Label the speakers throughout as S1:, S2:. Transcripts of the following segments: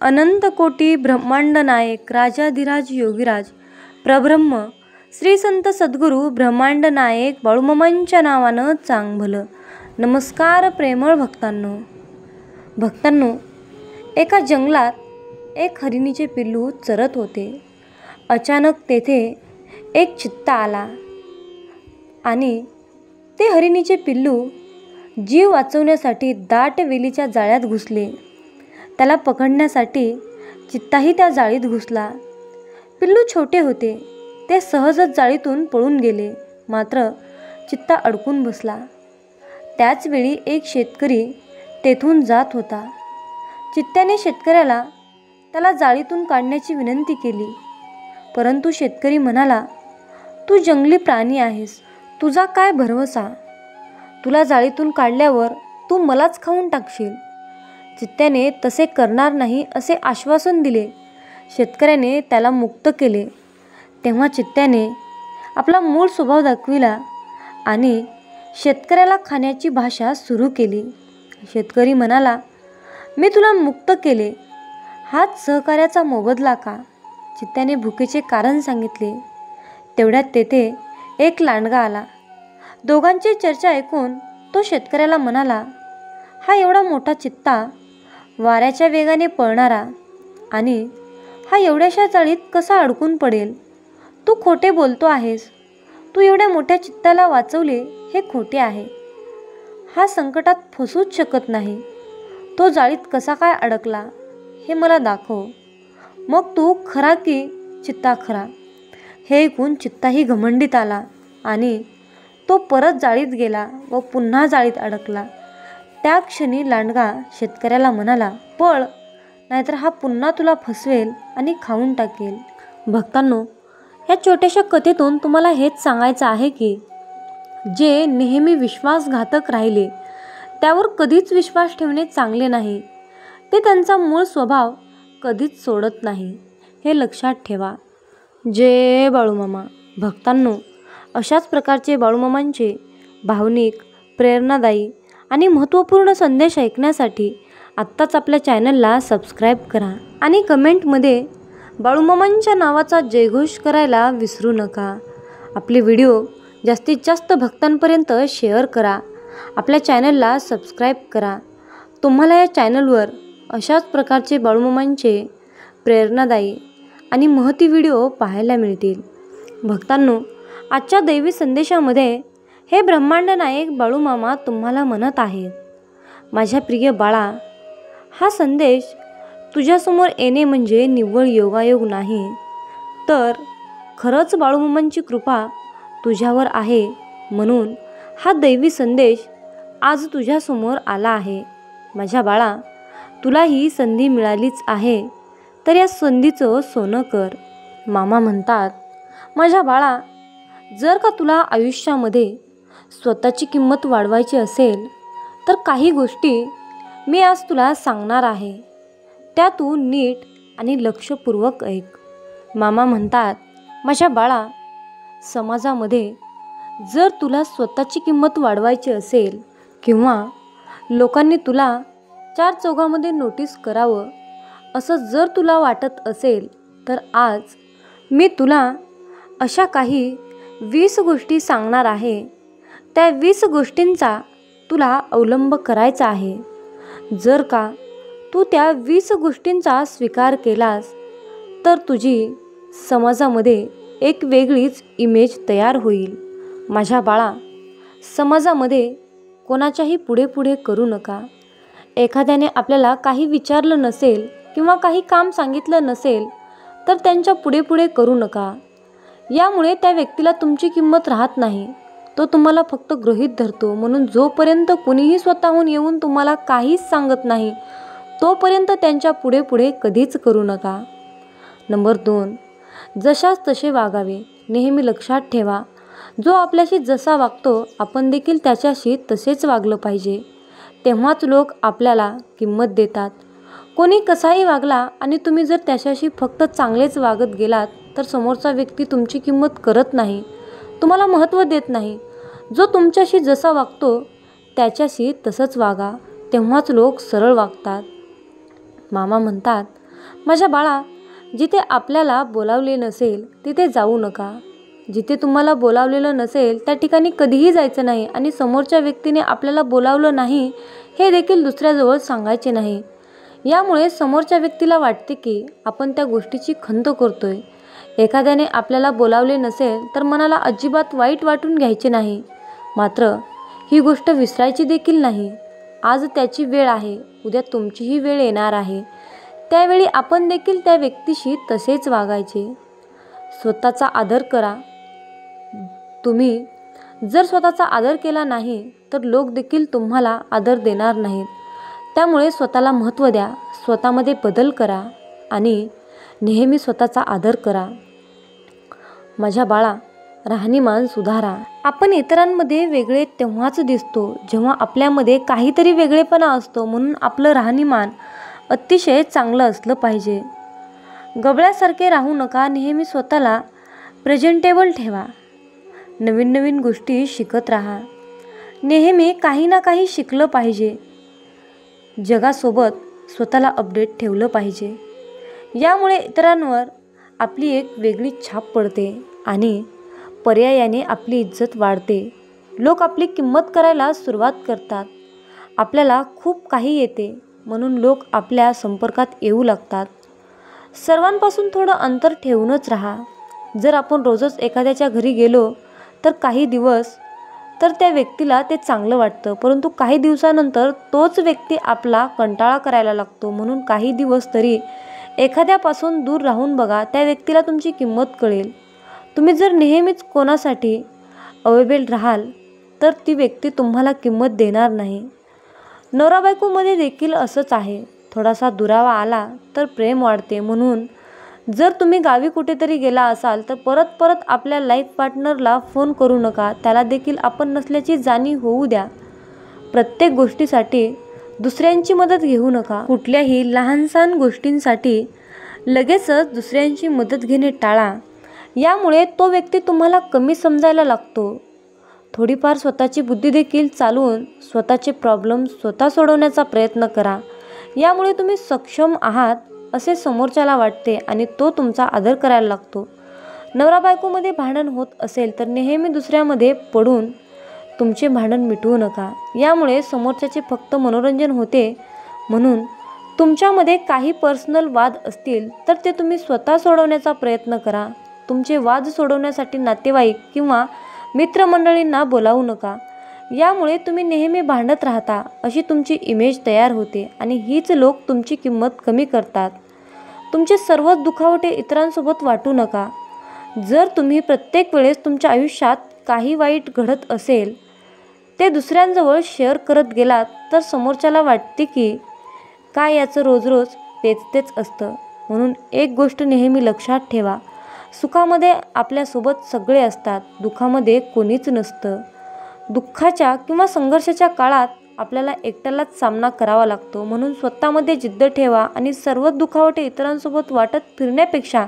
S1: अनंत कोटी ब्रह्मांड नायक राजाधिराज योगीराज प्रब्रह्म श्री संत सद्गुरू ब्रह्मांड नायक बाळूमामांच्या नावानं चांग भलं. नमस्कार प्रेमळ भक्तांनो, एका जंगलात एक हरिणीचे पिल्लू चरत होते. अचानक तेथे एक चित्ता आला आणि ते हरिणीचे पिल्लू जीव वाचवण्यासाठी दाट वेलीच्या जाळ्यात घुसले. त्याला पकडण्यासाठी चित्ताही त्या जाळीत घुसला. पिल्लू छोटे होते, ते सहजच जाळीतून पळून गेले. मात्र चित्ता अडकून बसला. त्याच वेळी एक शेतकरी तेथून जात होता. चित्त्याने शेतकऱ्याला त्याला जाळीतून काढण्याची विनंती केली, परंतु शेतकरी म्हणाला, तू जंगली प्राणी आहेस, तुझा काय भरवसा, तुला जाळीतून काढल्यावर तू मलाच खाऊन टाकशील. चित्त्याने तसे करणार नाही असे आश्वासन दिले. शेतकऱ्याने त्याला मुक्त केले. तेव्हा चित्त्याने आपला मूळ स्वभाव दाखविला आणि शेतकऱ्याला खाण्याची भाषा सुरू केली. शेतकरी म्हणाला, मी तुला मुक्त केले, हाच सहकार्याचा मोबदला का? चित्त्याने भुकेचे कारण सांगितले. तेवढ्यात तेथे एक लांडगा आला. दोघांची चर्चा ऐकून तो शेतकऱ्याला म्हणाला, हा एवढा मोठा चित्ता, वाऱ्याच्या वेगाने पळणारा, आणि हा एवढ्याशा जाळीत कसा अडकून पडेल? तू खोटे बोलतो आहेस. तू एवढ्या मोठ्या चित्ताला वाचवले हे खोटे आहे. हा संकटात फसूच शकत नाही. तो जाळीत कसा काय अडकला हे मला दाखव. मग तू खरा की चित्ता खरा? हे ऐकून चित्ताही घमंडीत आला आणि तो परत जाळीत गेला व पुन्हा जाळीत अडकला. त्या क्षणी लांडगा शेतकऱ्याला म्हणाला, पळ, नाहीतर हा पुन्हा तुला फसवेल आणि खाऊन टाकेल. भक्तांनो, या छोट्याशा कथेतून तुम्हाला हेच सांगायचं आहे की जे नेहमी विश्वासघातक राहिले त्यावर कधीच विश्वास ठेवणे चांगले नाही. ते त्यांचा मूळ स्वभाव कधीच सोडत नाही, हे लक्षात ठेवा. जय बाळूमामा. भक्तांनो, अशाच प्रकारचे बाळूमामांचे भावनिक, प्रेरणादायी आणि महत्त्वपूर्ण संदेश ऐकण्यासाठी आत्ताच आपल्या चॅनलला सबस्क्राईब करा आणि कमेंटमध्ये बाळूमामांच्या नावाचा जयघोष करायला विसरू नका. आपले व्हिडिओ जास्तीत जास्त भक्तांपर्यंत शेअर करा. आपल्या चॅनलला सबस्क्राईब करा. तुम्हाला या चॅनलवर अशाच प्रकारचे बाळूमामांचे प्रेरणादायी आणि महती व्हिडिओ पाहायला मिळतील. भक्तांनो, आजच्या दैवी संदेशामध्ये हे ब्रह्मांड नायक बाळूमामा तुम्हाला म्हणत आहेत, माझ्या प्रिय बाळा, हा संदेश तुझ्यासमोर येणे म्हणजे निव्वळ योगायोग नाही, तर खरंच बाळूमामांची कृपा तुझ्यावर आहे. म्हणून हा दैवी संदेश आज तुझ्यासमोर आला आहे. माझ्या बाळा, तुला ही संधी मिळालीच आहे, तर या संधीचं सोनं कर. मामा म्हणतात, माझ्या बाळा, जर का तुला आयुष्यामध्ये स्वतःची किंमत वाढवायची असेल तर काही गोष्टी मी आज तुला सांगणार आहे, त्या तू नीट आणि लक्षपूर्वक ऐक. मामा म्हणतात, माझ्या बाळा, समाजामध्ये जर तुला स्वतःची किंमत वाढवायची असेल किंवा लोकांनी तुला चार चौघामध्ये नोटीस करावं असं जर तुला वाटत असेल, तर आज मी तुला अशा काही 20 गोष्टी सांगणार आहे. त्या 20 गोष्टींचा तुला अवलंब करायचा आहे. जर का तू त्या 20 गोष्टींचा स्वीकार केलास तर तुझी समाजामध्ये एक वेगळीच इमेज तयार होईल. माझ्या बाळा, समाजामध्ये कोणाच्याही पुढे पुढे करू नका. एखाद्याने आपल्याला काही विचारलं नसेल किंवा काही काम सांगितलं नसेल तर त्यांच्या पुढे पुढे करू नका. यामुळे त्या व्यक्तीला तुमची किंमत राहत नाही, तो तुम्हाला फक्त गृहीत धरतो. म्हणून जोपर्यंत कुणीही स्वतःहून येऊन तुम्हाला काहीच सांगत नाही, तोपर्यंत त्यांच्या पुढे पुढे कधीच करू नका. नंबर 2, जशास तसे वागावे. नेहमी लक्षात ठेवा, जो आपल्याशी जसा वागतो आपण देखील त्याच्याशी तसेच वागलं पाहिजे. तेव्हाच लोक आपल्याला किंमत देतात. कोणी कसाही वागला आणि तुम्ही जर त्याच्याशी फक्त चांगलेच वागत गेलात तर समोरचा व्यक्ती तुमची किंमत करत नाही, तुम्हाला महत्त्व देत नाही. जो तुमच्याशी जसा वागतो त्याच्याशी तसंच वागा, तेव्हाच लोक सरळ वागतात. मामा म्हणतात, माझ्या बाळा, जिथे आपल्याला बोलावले नसेल तिथे जाऊ नका. जिथे तुम्हाला बोलावलेलं नसेल त्या ठिकाणी कधीही जायचं नाही आणि समोरच्या व्यक्तीने आपल्याला बोलावलं नाही हे देखील दुसऱ्याजवळ सांगायचे नाही. यामुळे समोरच्या व्यक्तीला वाटते की आपण त्या गोष्टीची खंत करतोय. एखाद्याने आपल्याला बोलावले नसेल तर मनाला अजिबात वाईट वाटून घ्यायचे नाही. मात्र ही गोष्ट विसरायची देखील नाही. आज त्याची वेळ आहे, उद्या तुमचीही वेळ येणार आहे. त्यावेळी आपण देखील त्या व्यक्तीशी तसेच वागायचे. स्वतःचा आदर करा. तुम्ही जर स्वतःचा आदर केला नाही तर लोक देखील तुम्हाला आदर देणार नाहीत. त्यामुळे स्वतःला महत्त्व द्या, स्वतःमध्ये बदल करा आणि नेहमी स्वतःचा आदर करा. माझ्या बाळा, राहणीमान सुधारा. आपण इतरांमध्ये वेगळे तेव्हाच दिसतो जेव्हा आपल्यामध्ये काहीतरी वेगळेपणा असतो. म्हणून आपलं राहणीमान अतिशय चांगलं असलं पाहिजे. गबळ्यासारखे राहू नका. नेहमी स्वतःला प्रेझेंटेबल ठेवा. नवीन नवीन गोष्टी शिकत राहा. नेहमी काही ना काही शिकलं पाहिजे. जगासोबत स्वतःला अपडेट ठेवलं पाहिजे. यामुळे इतरांवर आपली एक वेगळी छाप पडते आणि पर्यायाने आपली इज्जत वाढते. लोक आपली किंमत करायला सुरुवात करतात. आपल्याला खूप काही येते म्हणून लोक आपल्या संपर्कात येऊ लागतात. सर्वांपासून थोडं अंतर ठेवूनच राहा. जर आपण रोजच एखाद्याच्या घरी गेलो तर काही दिवस तर त्या व्यक्तीला ते चांगलं वाटतं, परंतु काही दिवसानंतर तोच व्यक्ती आपला कंटाळा करायला लागतो. म्हणून काही दिवस तरी एखाद्यापासून दूर राहून बघा. त्या व्यक्तीला तुमची किंमत कळेल. तुम्ही जर नेहमीच कोणासाठी अवेलेबल राहाल तर ती व्यक्ती तुम्हाला किंमत देणार नाही. नवरा बायकोमध्ये देखील असंच आहे. थोडासा दुरावा आला तर प्रेम वाढते. म्हणून जर तुम्ही गावी कुठेतरी गेला असाल तर परत परत आपल्या लाईफ पार्टनरला फोन करू नका. त्याला देखील आपण नसल्याची जाणीव होऊ द्या. प्रत्येक गोष्टीसाठी दुसऱ्यांची मदत घेऊ नका. कुठल्याही लहानसहान गोष्टींसाठी लगेचच दुसऱ्यांची मदत घेणे टाळा. यामुळे तो व्यक्ती तुम्हाला कमी समजायला लागतो. थोडीफार स्वतःची बुद्धी देखील चालवून स्वतःचे प्रॉब्लेम स्वतः सोडवण्याचा प्रयत्न करा. यामुळे तुम्ही सक्षम आहात असे समोरच्याला वाटते आणि तो तुमचा आदर करायला लागतो. नवरा बायकोमध्ये भांडण होत असेल तर नेहमी दुसऱ्यामध्ये पडून तुमचे भांडण मिटवू नका. यामुळे समोरच्याचे फक्त मनोरंजन होते. म्हणून तुमच्यामध्ये काही पर्सनल वाद असतील तर ते तुम्ही स्वतः सोडवण्याचा प्रयत्न करा. तुमचे वाद सोडवण्यासाठी नातेवाईक किंवा मित्रमंडळींना बोलावू नका. यामुळे तुम्ही नेहमी भांडत राहता अशी तुमची इमेज तयार होते आणि हीच लोक तुमची किंमत कमी करतात. तुमचे सर्व दुखावटे इतरांसोबत वाटू नका. जर तुम्ही प्रत्येक वेळेस तुमच्या आयुष्यात काही वाईट घडत असेल ते दुसऱ्यांजवळ शेअर करत गेलात तर समोरच्याला वाटते की काय याचं रोज रोज तेच असतं. म्हणून एक गोष्ट नेहमी लक्षात ठेवा. सुखामध्ये आपल्यासोबत सगळे असतात, दुःखामध्ये कोणीच नसतं. दुःखाच्या किंवा संघर्षाच्या काळात आपल्याला एकट्यालाच सामना करावा लागतो. म्हणून स्वतःमध्ये जिद्द ठेवा आणि सर्व दुखावटे इतरांसोबत वाटत फिरण्यापेक्षा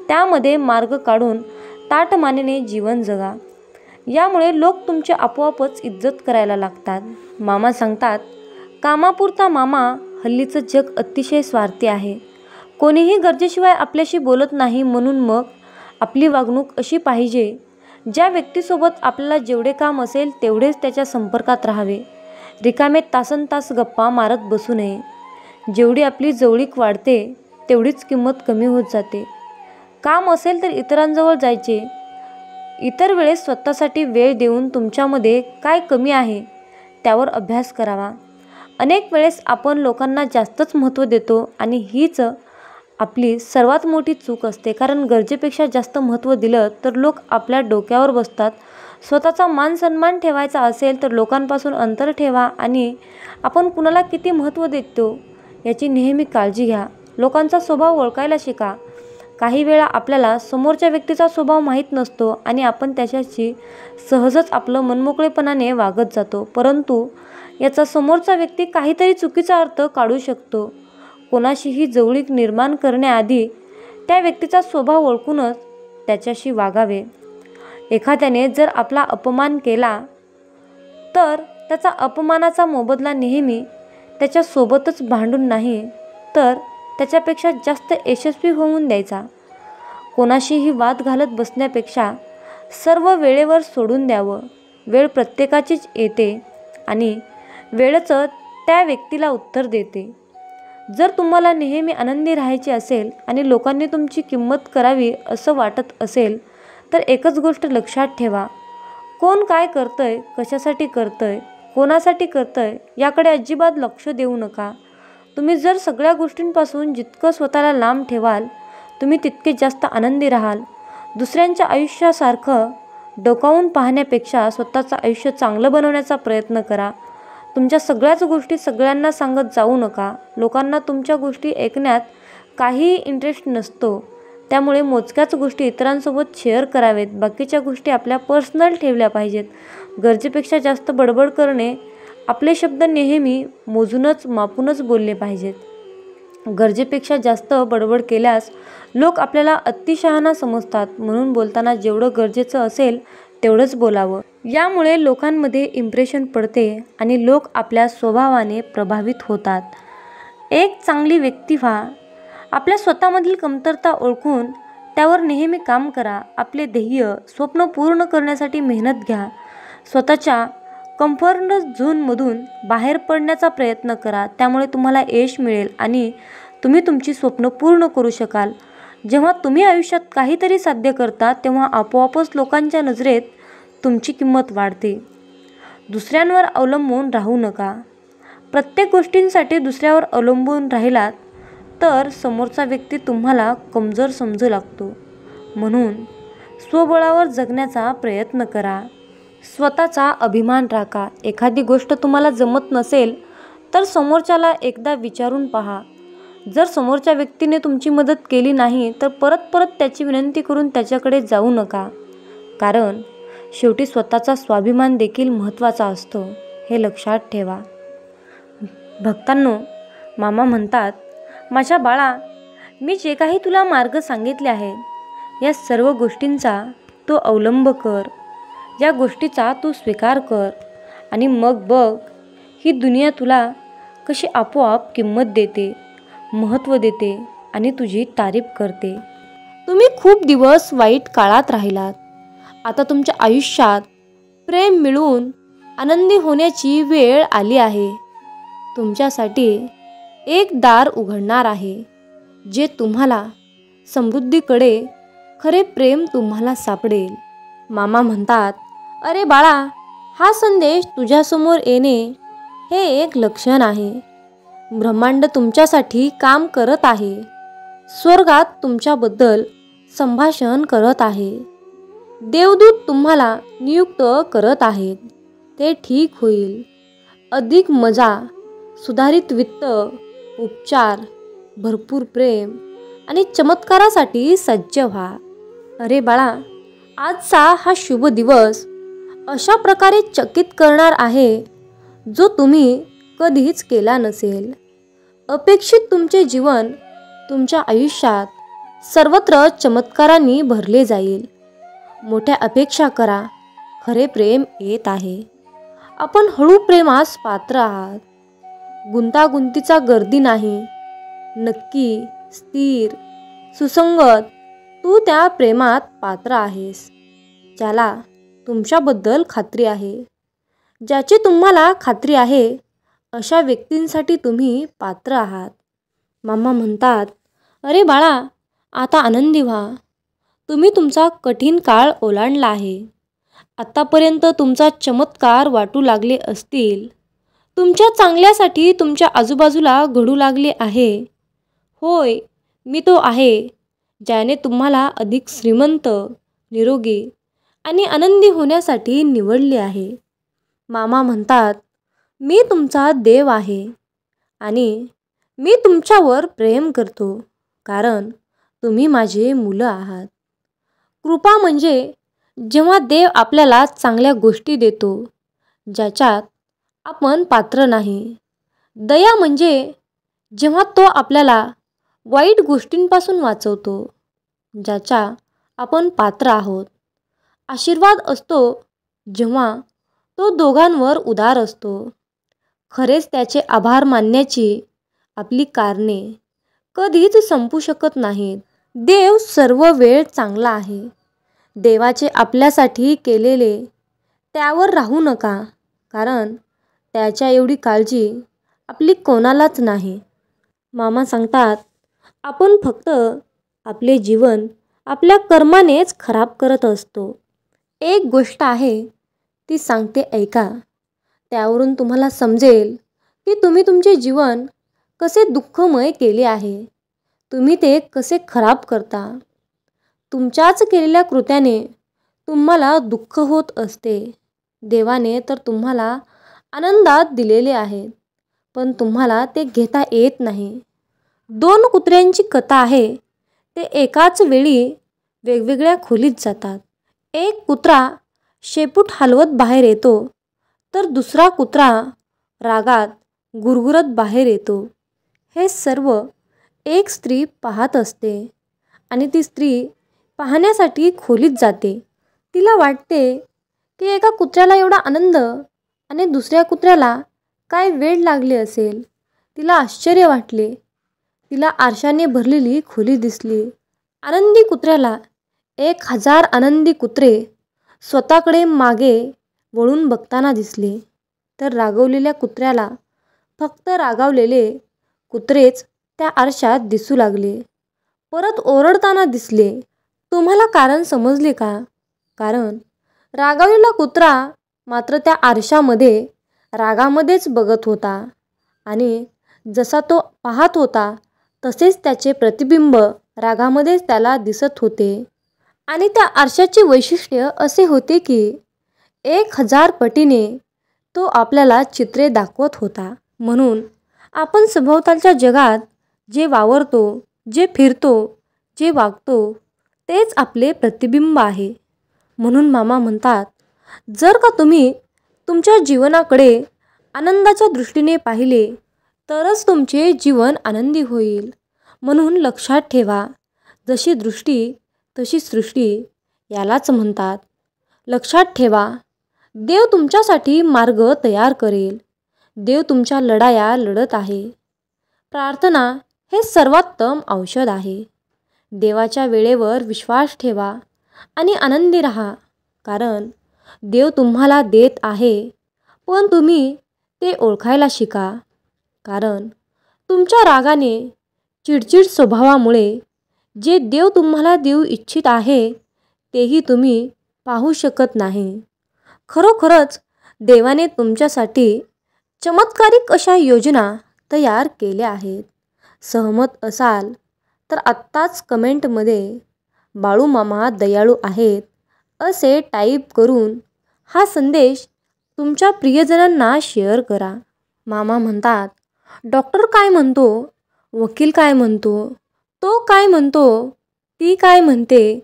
S1: त्यामध्ये मार्ग काढून ताठमानेने जीवन जगा. यामुळे लोक तुमची आपोआपच इज्जत करायला लागतात. मामा सांगतात, कामापुरता मामा. हल्लीचं जग अतिशय स्वार्थी आहे. कोणीही गरजेशिवाय आपल्याशी बोलत नाही. म्हणून मग आपली वागणूक अशी पाहिजे, ज्या व्यक्तीसोबत आपल्याला जेवढे काम असेल तेवढेच त्याच्या संपर्कात राहावे. रिकामे तासनतास गप्पा मारत बसू नये. जेवढी आपली जवळीक वाढते तेवढीच किंमत कमी होत जाते. काम असेल तर इतरांजवळ जायचे. इतर वेळेस स्वतःसाठी वेळ देऊन तुमच्यामध्ये काय कमी आहे त्यावर अभ्यास करावा. अनेक वेळेस आपण लोकांना जास्तच महत्त्व देतो आणि हीच आपली सर्वात मोठी चूक असते. कारण गरजेपेक्षा जास्त महत्त्व दिलं तर लोक आपल्या डोक्यावर बसतात. स्वतःचा मान सन्मान ठेवायचा असेल तर लोकांपासून अंतर ठेवा आणि आपण कुणाला किती महत्त्व देतो याची नेहमी काळजी घ्या. लोकांचा स्वभाव ओळखायला शिका. काही वेळा आपल्याला समोरच्या व्यक्तीचा स्वभाव माहीत नसतो आणि आपण त्याच्याशी सहजच आपलं मनमोकळेपणाने वागत जातो. परंतु याचा समोरचा व्यक्ती काहीतरी चुकीचा अर्थ काढू शकतो. कोणाशीही जवळीक निर्माण करण्याआधी त्या व्यक्तीचा स्वभाव ओळखूनच त्याच्याशी वागावे. एखाद्याने जर आपला अपमान केला तर त्याचा अपमानाचा मोबदला नेहमी त्याच्यासोबतच भांडून नाही तर त्याच्यापेक्षा जास्त यशस्वी होऊन द्यायचा. कोणाशीही वाद घालत बसण्यापेक्षा सर्व वेळेवर सोडून द्यावं. वेळ प्रत्येकाचीच येते आणि वेळच त्या व्यक्तीला उत्तर देते. जर तुम्हाला नेहमी आनंदी राहायचे असेल आणि लोकांनी तुमची किंमत करावी असं वाटत असेल तर एकच गोष्ट लक्षात ठेवा, कोण काय करतंय, कशासाठी करतंय, कोणासाठी करतंय याकडे अजिबात लक्ष देऊ नका. तुम्ही जर सगळ्या गोष्टींपासून जितकं स्वतःला लांब ठेवाल तुम्ही तितके जास्त आनंदी राहाल. दुसऱ्यांच्या आयुष्यासारखं डोकावून पाहण्यापेक्षा स्वतःचं आयुष्य चांगलं बनवण्याचा प्रयत्न करा. तुमच्या सगळ्याच गोष्टी सगळ्यांना सांगत जाऊ नका. लोकांना तुमच्या गोष्टी ऐकण्यात काहीही इंटरेस्ट नसतो. त्यामुळे मोजक्याच गोष्टी इतरांसोबत शेअर करावेत. बाकीच्या गोष्टी आपल्या पर्सनल ठेवल्या पाहिजेत. गरजेपेक्षा जास्त बडबड करणे, आपले शब्द नेहमी मोजूनच मापूनच बोलले पाहिजेत. गरजेपेक्षा जास्त बडबड केल्यास लोक आपल्याला अतिशहाणा समजतात. म्हणून बोलताना जेवढं गरजेचं असेल तेवढंच बोलावं. यामुळे लोकांमध्ये इम्प्रेशन पडते आणि लोक आपल्या स्वभावाने प्रभावित होतात. एक चांगली व्यक्ती व्हा. आपल्या स्वतःमधील कमतरता ओळखून त्यावर नेहमी काम करा. आपले ध्येय, स्वप्न पूर्ण करण्यासाठी मेहनत घ्या. स्वतःच्या कम्फर्ट झोनमधून बाहेर पडण्याचा प्रयत्न करा. त्यामुळे तुम्हाला यश मिळेल आणि तुम्ही तुमची स्वप्न पूर्ण करू शकाल. जेव्हा तुम्ही आयुष्यात काहीतरी साध्य करता तेव्हा आपोआपच लोकांच्या नजरेत तुमची किंमत वाढते. दुसऱ्यांवर अवलंबून राहू नका. प्रत्येक गोष्टींसाठी दुसऱ्यावर अवलंबून राहिलात तर समोरचा व्यक्ती तुम्हाला कमजोर समजू लागतो. म्हणून स्वबळावर जगण्याचा प्रयत्न करा. स्वतःचा अभिमान राखा. एखादी गोष्ट तुम्हाला जमत नसेल तर समोरच्याला एकदा विचारून पहा. जर समोरच्या व्यक्तीने तुमची मदत केली नाही तर परत परत त्याची विनंती करून त्याच्याकडे जाऊ नका. कारण शेवटी स्वतःचा स्वाभिमान देखील महत्त्वाचा असतो, हे लक्षात ठेवा. भक्तांनो, मामा म्हणतात, माझ्या बाळा, मी जे काही तुला मार्ग सांगितले आहेत या सर्व गोष्टींचा तू अवलंब कर. या गोष्टीचा तू स्वीकार कर आणि मग बघ ही दुनिया तुला कशी आपोआप किंमत देते, महत्त्व देते आणि तुझी तारीफ करते. तुम्ही खूप दिवस वाईट काळात राहिलात. आता तुमच्या आयुष्यात प्रेम मिळवून आनंदी होण्याची वेळ आली आहे. तुमच्यासाठी एक दार उघडणार आहे जे तुम्हाला समृद्धीकडे खरे प्रेम तुम्हाला सापडेल. मामा म्हणतात, अरे बाळा, हा संदेश तुझ्यासमोर येणे हे एक लक्षण आहे. ब्रह्मांड तुमच्यासाठी काम करत आहे. स्वर्गात तुमच्याबद्दल संभाषण करत आहे. देवदूत तुम्हाला नियुक्त करत आहेत. ते ठीक होईल. अधिक मजा, सुधारित वित्त, उपचार, भरपूर प्रेम आणि चमत्कारासाठी सज्ज व्हा. अरे बाळा, आजचा हा शुभ दिवस अशा प्रकारे चकित करणार आहे जो तुम्ही कधीच केला नसेल. अपेक्षित तुमचे जीवन तुमच्या आयुष्यात सर्वत्र चमत्कारांनी भरले जाईल. मोठ्या अपेक्षा करा. खरे प्रेम येत आहे. आपण हळू प्रेमास पात्र आहात. गुंतागुंतीचा गर्दी नाही. नक्की, स्थिर, सुसंगत तू त्या प्रेमात पात्र आहेस. ज्याला तुमच्याबद्दल खात्री आहे, ज्याची तुम्हाला खात्री आहे, अशा व्यक्तींसाठी तुम्ही पात्र आहात. मामा म्हणतात, अरे बाळा, आता आनंदी व्हा. तुम्ही तुमचा कठीण काळ ओलांडला आहे. आतापर्यंत तुमचा चमत्कार वाटू लागले असतील. तुमच्या चांगल्यासाठी तुमच्या आजूबाजूला घडू लागले आहे. होय, मी तो आहे ज्याने तुम्हाला अधिक श्रीमंत, निरोगी आणि आनंदी होण्यासाठी निवडले आहे. मामा म्हणतात, मी तुमचा देव आहे आणि मी तुमच्यावर प्रेम करतो कारण तुम्ही माझे मुलं आहात. कृपा म्हणजे जेव्हा देव आपल्याला चांगल्या गोष्टी देतो ज्याच्यात आपण पात्र नाही. दया म्हणजे जेव्हा तो आपल्याला वाईट गोष्टींपासून वाचवतो ज्याच्या आपण पात्र आहोत. आशीर्वाद असतो जेव्हा तो दोघांवर उदार असतो. खरेच त्याचे आभार मानण्याची आपली कारणे कधीच संपू शकत नाहीत. देव सर्व वेळ चांगला आहे. देवाचे आपल्यासाठी केलेले त्यावर राहू नका, कारण त्याच्या एवढी काळजी आपली कोणालाच नाही. मामा सांगतात, आपण फक्त आपले जीवन आपल्या कर्मानेच खराब करत असतो. एक गोष्ट आहे, ती सांगते ऐका. त्यावरून तुम्हाला समजेल की तुम्ही तुमचे जीवन कसे दुःखमय केले आहे. तुम्ही ते कसे खराब करता. तुमच्याच केलेल्या कृत्याने तुम्हाला दुःख होत असते. देवाने तर तुम्हाला आनंदात दिलेले आहेत, पण तुम्हाला ते घेता येत नाही. 2 कुत्र्यांची कथा आहे. ते एकाच वेळी वेगवेगळ्या खोलीत जातात. एक कुत्रा शेपूट हलवत बाहेर येतो, तर दुसरा कुत्रा रागात गुरगुरत बाहेर येतो. हे सर्व एक स्त्री पाहत असते आणि ती स्त्री पाहण्यासाठी खोलीत जाते. तिला वाटते की एका कुत्र्याला एवढा आनंद आणि दुसऱ्या कुत्र्याला काय वेड लागले असेल. तिला आश्चर्य वाटले. तिला आरशाने भरलेली खोली दिसली. आनंदी कुत्र्याला 1000 आनंदी कुत्रे स्वतःकडे मागे वळून बघताना दिसले, तर रागवलेल्या कुत्र्याला फक्त रागावलेले कुत्रेच त्या आरशात दिसू लागले. परत ओरडताना दिसले. तुम्हाला कारण समजले का? कारण रागावलेला कुत्रा मात्र त्या आरशामध्ये रागामध्येच बघत होता आणि जसा तो पाहत होता तसेच त्याचे प्रतिबिंब रागामध्येच त्याला दिसत होते. आणि त्या आरशाचे वैशिष्ट्य असे होते की 1000 पटीने तो आपल्याला चित्रे दाखवत होता. म्हणून आपण सभोवतालच्या जगात जे वावरतो, जे फिरतो, जे वागतो, तेच आपले प्रतिबिंब आहे. म्हणून मामा म्हणतात, जर का तुम्ही तुमच्या जीवनाकडे आनंदाच्या दृष्टीने पाहिले तरच तुमचे जीवन आनंदी होईल. म्हणून लक्षात ठेवा, जशी दृष्टी तशी सृष्टी यालाच म्हणतात. लक्षात ठेवा, देव तुमच्यासाठी मार्ग तयार करेल. देव तुमच्या लढाया लढत आहे. प्रार्थना हे सर्वोत्तम औषध आहे. देवाच्या वेळेवर विश्वास ठेवा आणि आनंदी राहा, कारण देव तुम्हाला देत आहे, पण तुम्ही ते ओळखायला शिका. कारण तुमच्या रागाने, चिडचिड स्वभावामुळे जे देव तुम्हाला देऊ इच्छित आहे तेही तुम्ही पाहू शकत नाही. खरोखरच देवाने तुमच्यासाठी चमत्कारिक अशा योजना तयार केल्या आहेत. सहमत असाल तर आत्ताच कमेंटमध्ये बाळू मामा दयाळू आहेत असे टाईप करून हा संदेश तुमच्या प्रियजनांना शेअर करा. मामा म्हणतात, डॉक्टर काय म्हणतो, वकील काय म्हणतो, तो काय म्हणतो, ती काय म्हणते,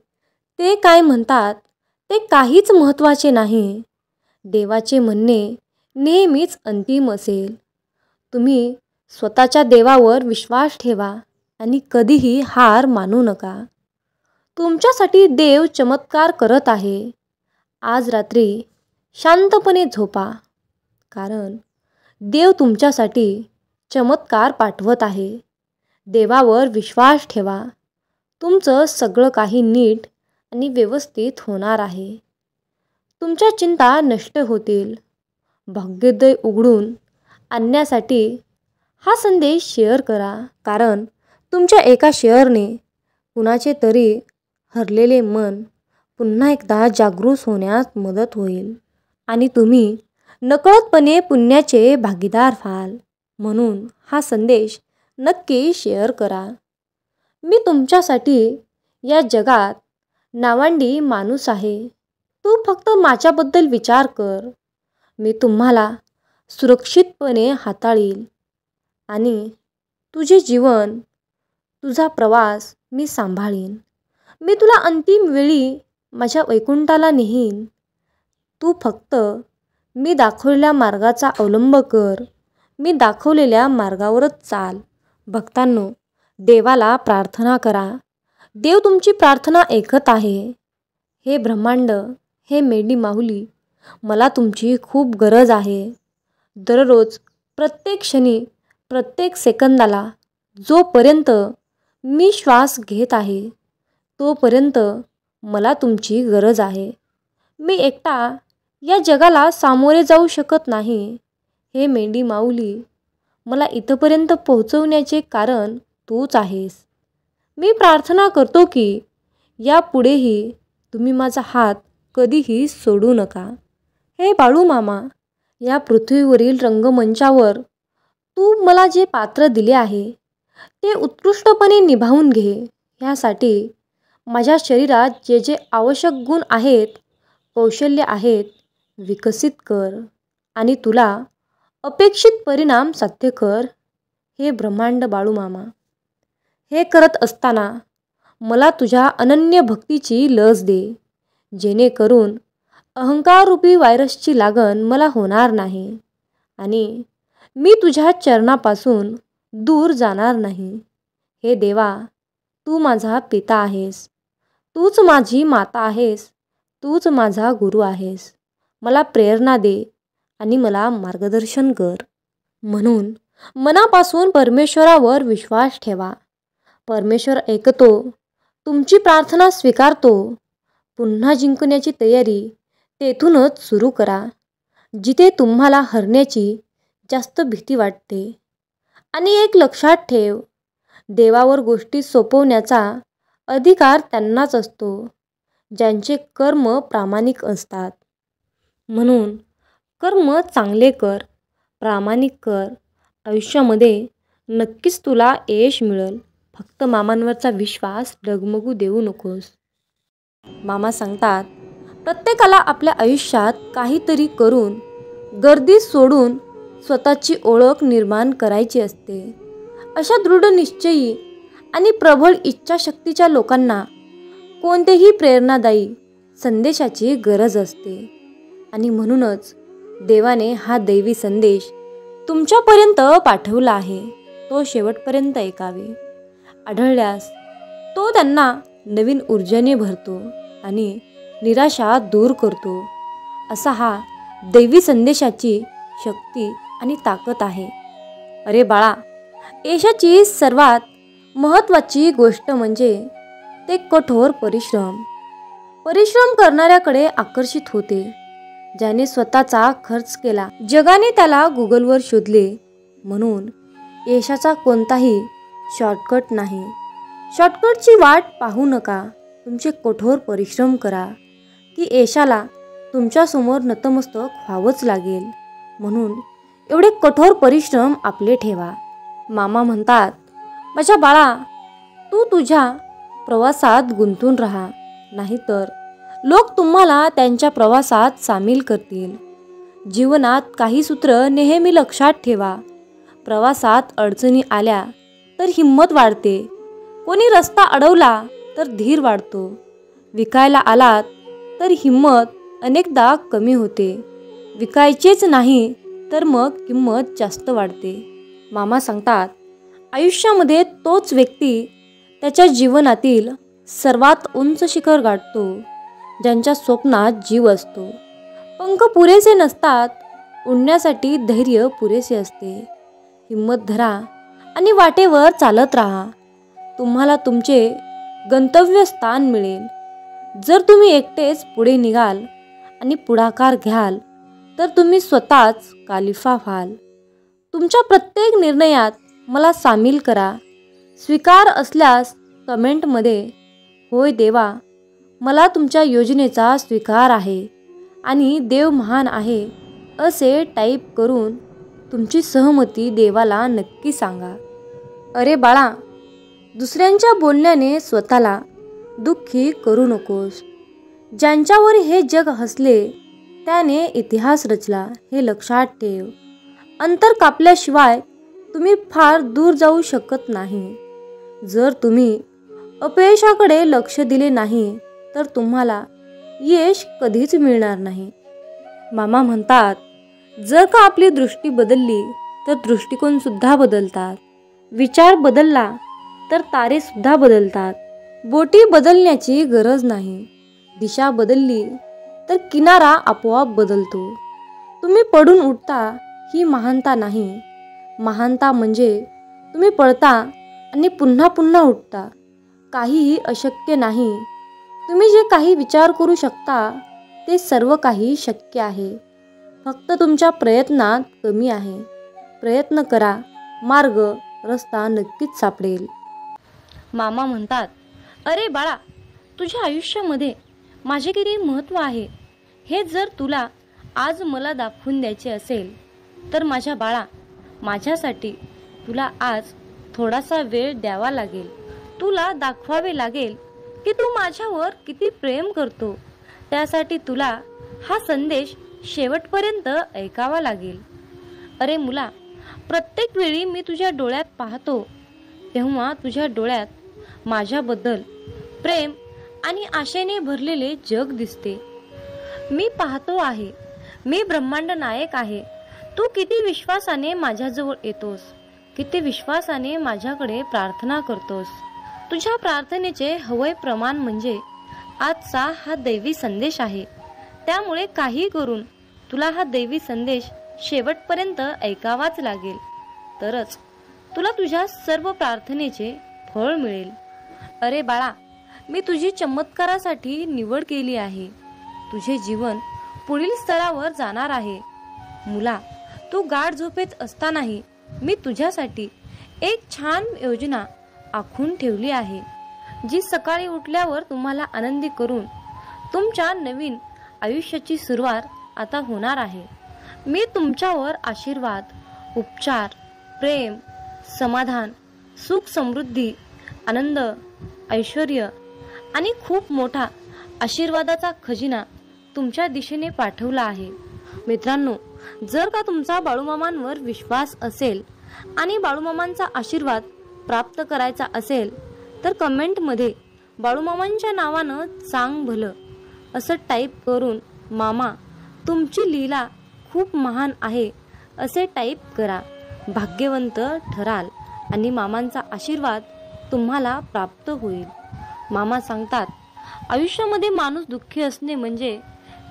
S1: ते काय म्हणतात, ते काहीच महत्त्वाचे नाही. देवाचे म्हणणे नेहमीच अंतिम असेल. तुम्ही स्वतःच्या देवावर विश्वास ठेवा आणि कधीही हार मानू नका. तुमच्यासाठी देव चमत्कार करत आहे. आज रात्री शांतपणे झोपा, कारण देव तुमच्यासाठी चमत्कार पाठवत आहे. देवावर विश्वास ठेवा. तुमचं सगळं काही नीट आणि व्यवस्थित होणार आहे. तुमच्या चिंता नष्ट होतील. भाग्योदय उघडून आणण्यासाठी हा संदेश शेअर करा, कारण तुमच्या एका शेअरने कुणाचे तरी हरलेले मन पुन्हा एकदा जागृत होण्यास मदत होईल आणि तुम्ही नकळतपणे पुण्याचे भागीदार व्हाल. म्हणून हा संदेश नक्की शेअर करा. मी तुमच्यासाठी या जगात नावंडी माणूस आहे. तू फक्त माझ्याबद्दल विचार कर. मी तुम्हाला सुरक्षितपणे हाताळील आणि तुझे जीवन, तुझा प्रवास मी सांभाळीन. मी तुला अंतिम वेळी माझ्या वैकुंठाला नेईन. तू फक्त मी दाखवलेल्या मार्गाचा अवलंब कर. मी दाखवलेल्या मार्गावरच चाल. भक्तांनो, देवाला प्रार्थना करा. देव तुमची प्रार्थना ऐकत आहे. हे ब्रह्मांड, हे मेडी माऊली, मला तुमची खूप गरज आहे. दररोज, प्रत्येक क्षणी, प्रत्येक सेकंदाला, जोपर्यंत मी श्वास घेत आहे तोपर्यंत मला तुमची गरज आहे. मी एकटा या जगाला सामोरे जाऊ शकत नाही. हे मेंढी माऊली, मला इथपर्यंत पोहोचवण्याचे कारण तूच आहेस. मी प्रार्थना करतो की यापुढेही तुम्ही माझा हात कधीही सोडू नका. हे बाळू मामा, या पृथ्वीवरील रंगमंचावर तू मला जे पात्र दिले आहे ते उत्कृष्टपणे निभावून घे. ह्यासाठी माझ्या शरीरात जे जे आवश्यक गुण आहेत, कौशल्य आहेत, विकसित कर आणि तुला अपेक्षित परिणाम साध्य कर. हे ब्रह्मांड बाळू मामा, हे करत असताना मला तुझ्या अनन्य भक्तीची लस दे, जेणेकरून अहंकाररूपी व्हायरसची लागण मला होणार नाही आणि मी तुझ्या चरणापासून दूर जाणार नाही. हे देवा, तू माझा पिता आहेस, तूच माझी माता आहेस, तूच माझा गुरु आहेस. मला प्रेरणा दे आणि मला मार्गदर्शन कर. म्हणून मनापासून परमेश्वरावर विश्वास ठेवा. परमेश्वर ऐकतो, तुमची प्रार्थना स्वीकारतो. पुन्हा जिंकण्याची तयारी तेथूनच सुरू करा, जिथे तुम्हाला हरण्याची जास्त भीती वाटते. आणि एक लक्षात ठेव, देवावर गोष्टी सोपवण्याचा अधिकार त्यांनाच असतो ज्यांचे कर्म प्रामाणिक असतात. म्हणून कर्म चांगले कर, प्रामाणिक कर. आयुष्यामध्ये नक्कीच तुला यश मिळेल. फक्त मामांवरचा विश्वास डगमगू देऊ नकोस. मामा सांगतात, प्रत्येकाला आपल्या आयुष्यात काहीतरी करून गर्दी सोडून स्वतःची ओळख निर्माण करायची असते. अशा दृढ निश्चयी आणि प्रबळ इच्छाशक्तीच्या लोकांना कोणतेही प्रेरणादायी संदेशाची गरज असते. आणि म्हणूनच देवाने हा दैवी संदेश तुमच्यापर्यंत पाठवला आहे. तो शेवटपर्यंत ऐकावे. आढळल्यास तो त्यांना नवीन ऊर्जेने भरतो आणि निराशा दूर करतो. असा हा दैवी संदेशाची शक्ती आणि ताकद आहे. अरे बाळा, यशाची सर्वात महत्त्वाची गोष्ट म्हणजे ते कठोर परिश्रम. परिश्रम करणाऱ्याकडे आकर्षित होते. ज्याने स्वतःचा खर्च केला, जगाने त्याला गुगलवर शोधले. म्हणून यशाचा कोणताही शॉर्टकट नाही. शॉर्टकटची वाट पाहू नका. तुमचे कठोर परिश्रम करा की यशाला तुमच्यासमोर नतमस्तक व्हावंच लागेल. म्हणून एवढे कठोर परिश्रम आपले ठेवा. मामा म्हणतात, माझ्या बाळा, तू तुझ्या प्रवासात गुंतून राहा, नाहीतर लोक तुम्हाला त्यांच्या प्रवासात सामील करतील. जीवनात काही सूत्र नेहमी लक्षात ठेवा. प्रवासात अडचणी आल्या तर हिंमत वाढते. कोणी रस्ता अडवला तर धीर वाढतो. विकायला आलात तर हिंमत अनेकदा कमी होते. विकायचेच नाही तर मग किंमत जास्त वाढते. मामा सांगतात, आयुष्यामध्ये तोच व्यक्ती त्याच्या जीवनातील सर्वात उंच शिखर गाठतो ज्यांच्या स्वप्नात जीव असतो. पंख पुरेसे नसतात, उडण्यासाठी धैर्य पुरेसे असते. हिंमत धरा आणि वाटेवर चालत राहा. तुम्हाला तुमचे गंतव्यस्थान मिळेल. जर तुम्ही एकटेच पुढे निघाल आणि पुढाकार घ्याल तर तुम्ही स्वतःच कालिफा व्हाल. तुमच्या प्रत्येक निर्णयात मला सामील करा. स्वीकार असल्यास कमेंटमध्ये होय देवा, मला तुमच्या योजनेचा स्वीकार आहे आणि देव महान आहे असे टाईप करून तुमची सहमती देवाला नक्की सांगा. अरे बाळा, दुसऱ्यांच्या बोलण्याने स्वतःला दुःखी करू नकोस. ज्यांच्यावर हे जग हसले त्याने इतिहास रचला, हे लक्षात ठेव. अंतर कापल्याशिवाय तुम्ही फार दूर जाऊ शकत नाही. जर तुम्ही अपयशाकडे लक्ष दिले नाही तर तुम्हाला यश कधीच मिळणार नाही. मामा म्हणतात, जर का आपली दृष्टी बदलली तर दृष्टिकोनसुद्धा बदलतात. विचार बदलला तर तारेसुद्धा बदलतात. बोटी बदलण्याची गरज नाही. दिशा बदलली तर किनारा आपोआप बदलतो. तुम्ही पडून उठता ही महानता नाही. महानता म्हणजे तुम्ही पळता आणि पुन्हा पुन्हा उठता. काहीही अशक्य नाही. तुम्ही जे काही विचार करू शकता ते सर्व काही शक्य आहे. फक्त तुमच्या प्रयत्नात कमी आहे. प्रयत्न करा, मार्ग रस्ता नक्कीच सापडेल. मामा म्हणतात, अरे बाळा, तुझ्या आयुष्यामध्ये माझे किती महत्त्व आहे हे जर तुला आज मला दाखवून द्यायचे असेल तर माझ्या बाळा, माझ्यासाठी तुला आज थोडासा वेळ द्यावा लागेल. तुला दाखवावे लागेल की तू माझ्यावर किती प्रेम करतो. त्यासाठी तुला हा संदेश शेवटपर्यंत ऐकावा लागेल. अरे मुला, प्रत्येक वेळी मी तुझ्या डोळ्यात पाहतो तेव्हा तुझ्या डोळ्यात माझ्याबद्दल प्रेम आणि आशेने भरलेले जग दिसते. मी पाहतो आहे, मी ब्रह्मांड नायक आहे. तू किती विश्वासाने माझ्याजवळ येतोस, किती विश्वासाने माझ्याकडे प्रार्थना करतोस. तुझ्या प्रार्थनेचे हवय प्रमाण म्हणजे आजचा हा दैवी संदेश आहे. त्यामुळे काही करून तुला हा दैवी संदेश शेवटपर्यंत ऐकावाच लागेल. तरच तुला तुझ्या सर्व प्रार्थनेचे फळ मिळेल. अरे बाळा, मी तुझी चमत्कारासाठी निवड केली आहे. तुझे जीवन पुढील स्तरावर जाणार आहे. मुला, तू गाढ झोपेत असतानाही मी तुझ्यासाठी एक छान योजना आखून ठेवली आहे, जी सकाळी उठल्यावर तुम्हाला आनंदी करून तुमच्या नवीन आयुष्याची सुरुवात आता होणार आहे. मी तुमच्यावर आशीर्वाद, उपचार, प्रेम, समाधान, सुख, समृद्धी, आनंद, ऐश्वर्य आणि खूप मोठा आशीर्वादाचा खजिना तुमच्या दिशेने पाठवला आहे. मित्रांनो, जर का तुमचा बाळूमामांवर विश्वास असेल आणि बाळूमामांचा आशीर्वाद प्राप्त करायचा असेल तर कमेंटमध्ये बाळूमामांच्या नावानं सांग भलं असं टाईप करून मामा तुमची लीला खूप महान आहे असे टाईप करा. भाग्यवंत ठराल आणि मामांचा आशीर्वाद तुम्हाला प्राप्त होईल. मामा सांगतात, आयुष्यामध्ये माणूस दुःखी असणे म्हणजे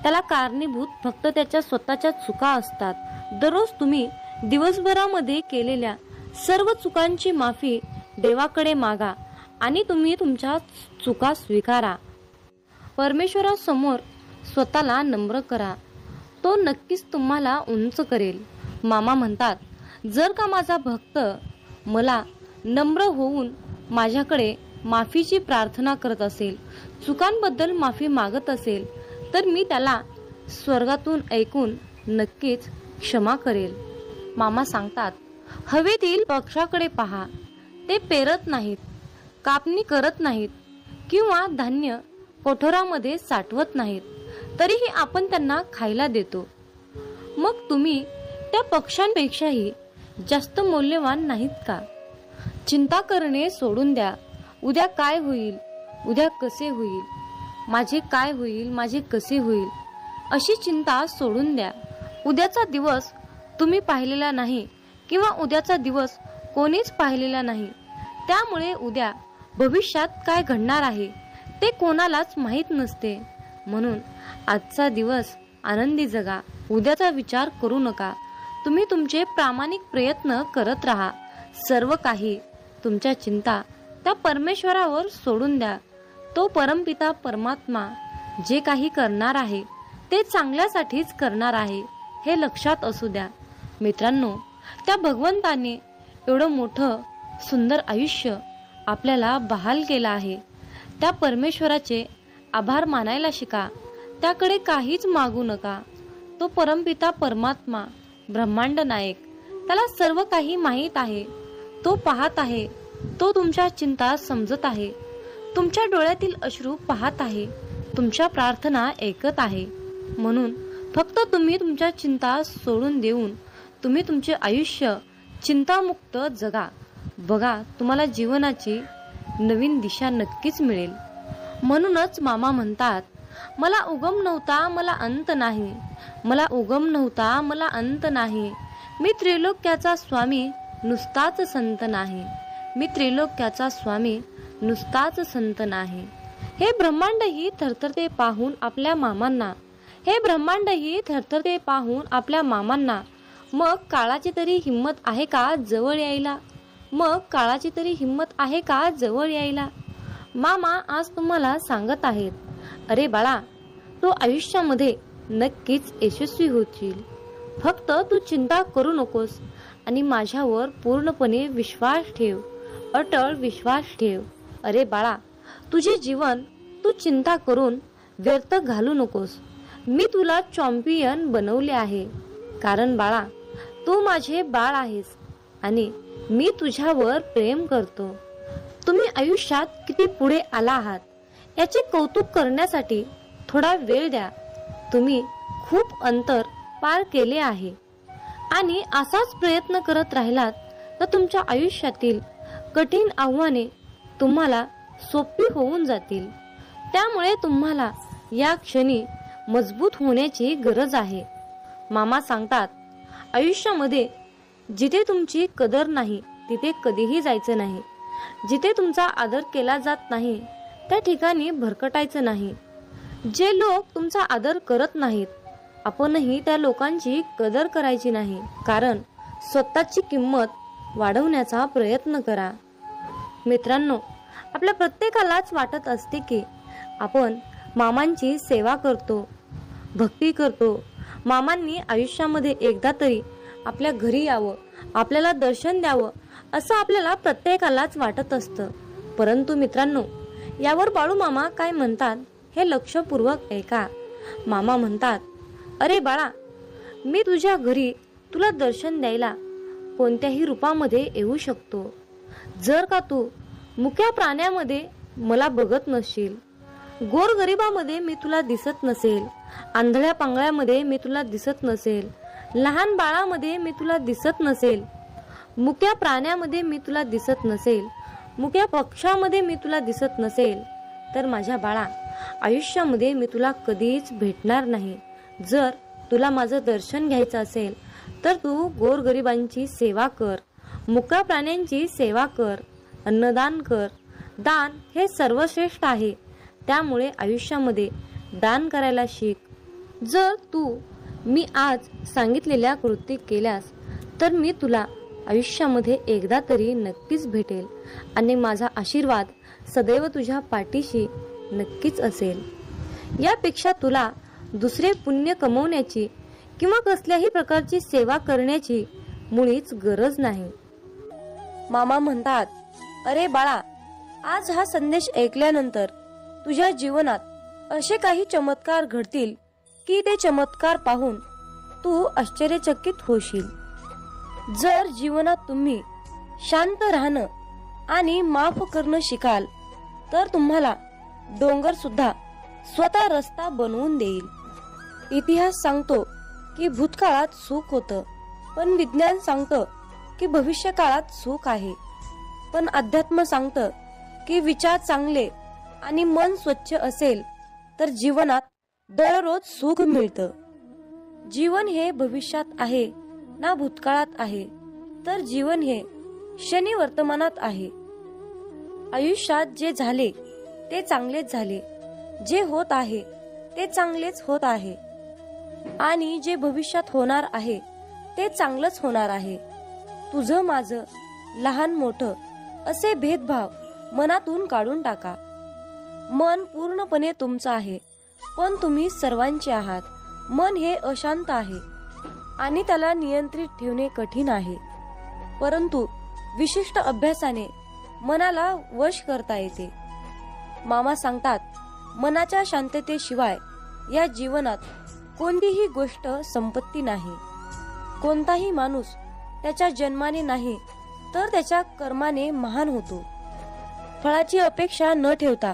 S1: त्याला कारणीभूत फक्त त्याच्या स्वतःच्या चुका असतात. दररोज तुम्ही दिवसभरामध्ये केलेल्या सर्व चुकांची माफी देवाकडे मागा आणि तुम्ही तुमच्या चुका स्वीकारा. परमेश्वरासमोर स्वतःला नम्र करा. तो नक्कीच तुम्हाला उंच करेल. मामा म्हणतात, जर का माझा भक्त मला नम्र होऊन माझ्याकडे माफीची प्रार्थना करत असेल, चुकांबद्दल माफी मागत असेल, तर मी त्याला स्वर्गातून ऐकून नक्कीच क्षमा करेल. मामा सांगतात, हवेतील पक्षाकडे पहा. ते पेरत नाहीत, कापणी करत नाहीत किंवा धान्य कोठोरामध्ये साठवत नाहीत, तरीही आपण त्यांना खायला देतो. मग तुम्ही त्या पक्ष्यांपेक्षाही जास्त मौल्यवान नाहीत का? चिंता करणे सोडून द्या. उद्या काय होईल, उद्या कसे होईल, माझे काय होईल, माझे कसे होईल, अशी चिंता सोडून द्या. उद्याचा दिवस तुम्ही पाहिलेला नाही किंवा उद्याचा दिवस कोणीच पाहिलेला नाही. त्यामुळे उद्या भविष्यात काय घडणार आहे ते कोणालाच माहीत नसते. म्हणून आजचा दिवस आनंदी जगा. उद्याचा विचार करू नका. तुम्ही तुमचे प्रामाणिक प्रयत्न करत राहा. सर्व काही तुमच्या चिंता त्या परमेश्वरावर सोडून द्या. तो परमपिता परमात्मा जे काही करणार आहे ते चांगल्यासाठीच करणार आहे हे लक्षात असू द्या. मित्रांनो, त्या भगवंताने एवढं मोठं सुंदर आयुष्य आपल्याला बहाल केलं आहे. त्या परमेश्वराचे आभार मानायला शिका. त्याकडे काहीच मागू नका. तो परमपिता परमात्मा, ब्रह्मांड नायक, त्याला सर्व काही माहीत आहे. तो पाहत आहे. तो तुमच्या चिंता समजत आहे. तुमच्या डोळ्यातील अश्रू पाहत आहे. तुमच्या प्रार्थना ऐकत आहे. म्हणून फक्त तुम्ही तुमच्या चिंता सोडून देऊन तुम्ही तुमचे आयुष्य चिंतामुक्त जगा. बघा, तुम्हाला जीवनाची नवीन दिशा नक्कीच मिळेल. म्हणूनच मामा म्हणतात, मला उगम नव्हता, मला अंत नाही. मला उगम नव्हता, मला अंत नाही. मी त्रिलोक्याचा स्वामी, नुसताच संत नाही. मी त्रिलोक्याचा स्वामी, नुसताच संत नाही. हे ब्रह्मांडही थरथरते पाहून आपल्या मामांना. हे ब्रह्मांडही थरथरते पाहून आपल्या मामांना. मग काळाची तरी हिंमत आहे का जवळ यायला? मग काळाची तरी हिंमत आहे का जवळ यायला? मामा आज तुम्हाला सांगत आहेत, अरे बाळा, तू आयुष्यामध्ये नक्कीच यशस्वी होशील. फक्त तू चिंता करू नकोस आणि माझ्यावर पूर्णपणे विश्वास ठेव, अटळ विश्वास ठेव. अरे बाळा, तुझे जीवन तू चिंता करून व्यर्थ घालू नकोस. मी तुला चॅम्पियन बनवले आहे, कारण बाळा, तू माझे बाळ आहेस आणि मी तुझ्यावर प्रेम करतो. तुम्ही आयुष्यात किती पुढे आला आहात याचे कौतुक करण्यासाठी थोडा वेळ द्या. तुम्ही खूप अंतर पार केले आहे आणि असाच प्रयत्न करत राहिलात तर तुमच्या आयुष्यातील कठीण आव्हाने तुम्हाला सोपी होऊन जातील. त्यामुळे तुम्हाला या क्षणी मजबूत होण्याची गरज आहे. मामा सांगतात, आयुष्यामध्ये जिथे तुमची कदर नाही तिथे कधीही जायचं नाही. जिथे तुमचा आदर केला जात नाही त्या ठिकाणी भरकटायचं नाही. जे लोक तुमचा आदर करत नाहीत, आपणही त्या लोकांची कदर करायची नाही, कारण स्वतःची किंमत वाढवण्याचा प्रयत्न करा. मित्रांनो, आपल्या प्रत्येकालाच वाटत असते की आपण मामांची सेवा करतो, भक्ती करतो. मामांनी आयुष्यामध्ये एकदा तरी आपल्या घरी यावं, आपल्याला दर्शन द्यावं, असं आपल्याला प्रत्येकालाच वाटत असतं. परंतु मित्रांनो, यावर बाळू मामा काय म्हणतात हे लक्षपूर्वक ऐका. मामा म्हणतात, अरे बाळा, मी तुझ्या घरी तुला दर्शन द्यायला कोणत्याही रूपामध्ये येऊ शकतो. जर का तू मुक्या प्राण्यामध्ये मला बघत नसशील, गोरगरिबामध्ये मी तुला दिसत नसेल, आंधळ्या पांगळ्यामध्ये मी तुला दिसत नसेल, लहान बाळामध्ये मी तुला दिसत नसेल, मुक्या प्राण्यामध्ये मी तुला दिसत नसेल, मुक्या पक्षामध्ये मी तुला दिसत नसेल, तर माझ्या बाळा, आयुष्यामध्ये मी तुला कधीच भेटणार नाही. जर तुला माझं दर्शन घ्यायचं असेल तर तू गोरगरिबांची सेवा कर, मुक्या प्राण्यांची सेवा कर, अन्नदान कर. दान हे सर्वश्रेष्ठ आहे. त्यामुळे आयुष्यामध्ये दान करायला शिक. जर तू मी आज सांगितलेल्या कृती केल्यास तर मी तुला आयुष्यामध्ये एकदा तरी नक्कीच भेटेल आणि माझा आशीर्वाद सदैव तुझ्या पाठीशी नक्कीच असेल. यापेक्षा तुला दुसरे पुण्य कमवण्याची किंवा कसल्याही प्रकारची सेवा करण्याची मुळीच गरज नाही. मामा म्हणतात, अरे बाळा, आज हा संदेश ऐकल्यानंतर तुझ्या जीवनात असे काही चमत्कार घडतील की ते चमत्कार पाहून तू आश्चर्यचकित होशील. जर जीवनात तुम्ही शांत राहणं आणि माफ करणं शिकाल तर तुम्हाला डोंगर सुद्धा स्वतः रस्ता बनवून देईल. इतिहास सांगतो की भूतकाळात सुख होतं, पण विज्ञान सांगतं की भविष्य काळात सुख आहे. पण अध्यात्म सांगतं की विचार चांगले आणि मन स्वच्छ असेल तर जीवनात दररोज सुख मिळतं. जीवन हे भविष्यात आहे ना भूतकाळात आहे, तर जीवन हे क्षणी वर्तमानात आहे. आयुष्यात जे झाले ते चांगलेच झाले, जे होत आहे ते चांगलेच होत आहे आणि जे भविष्यात होणार आहे ते चांगलंच होणार आहे. तुझं माझं, लहान मोठं असे भेदभाव मनातून काढून टाका. मन पूर्णपणे तुमचं आहे, पण तुम्ही सर्वांचे आहात. मन हे अशांत आहे आणि त्याला नियंत्रित ठेवणे कठीण आहे, परंतु विशिष्ट अभ्यासाने मनाला वश करता येते. मामा सांगतात, मनाच्या शांततेशिवाय या जीवनात कोणतीही गोष्ट संपत्ती नाही. कोणताही माणूस त्याच्या जन्माने नाही तर त्याच्या कर्माने महान होतो. फळाची अपेक्षा न ठेवता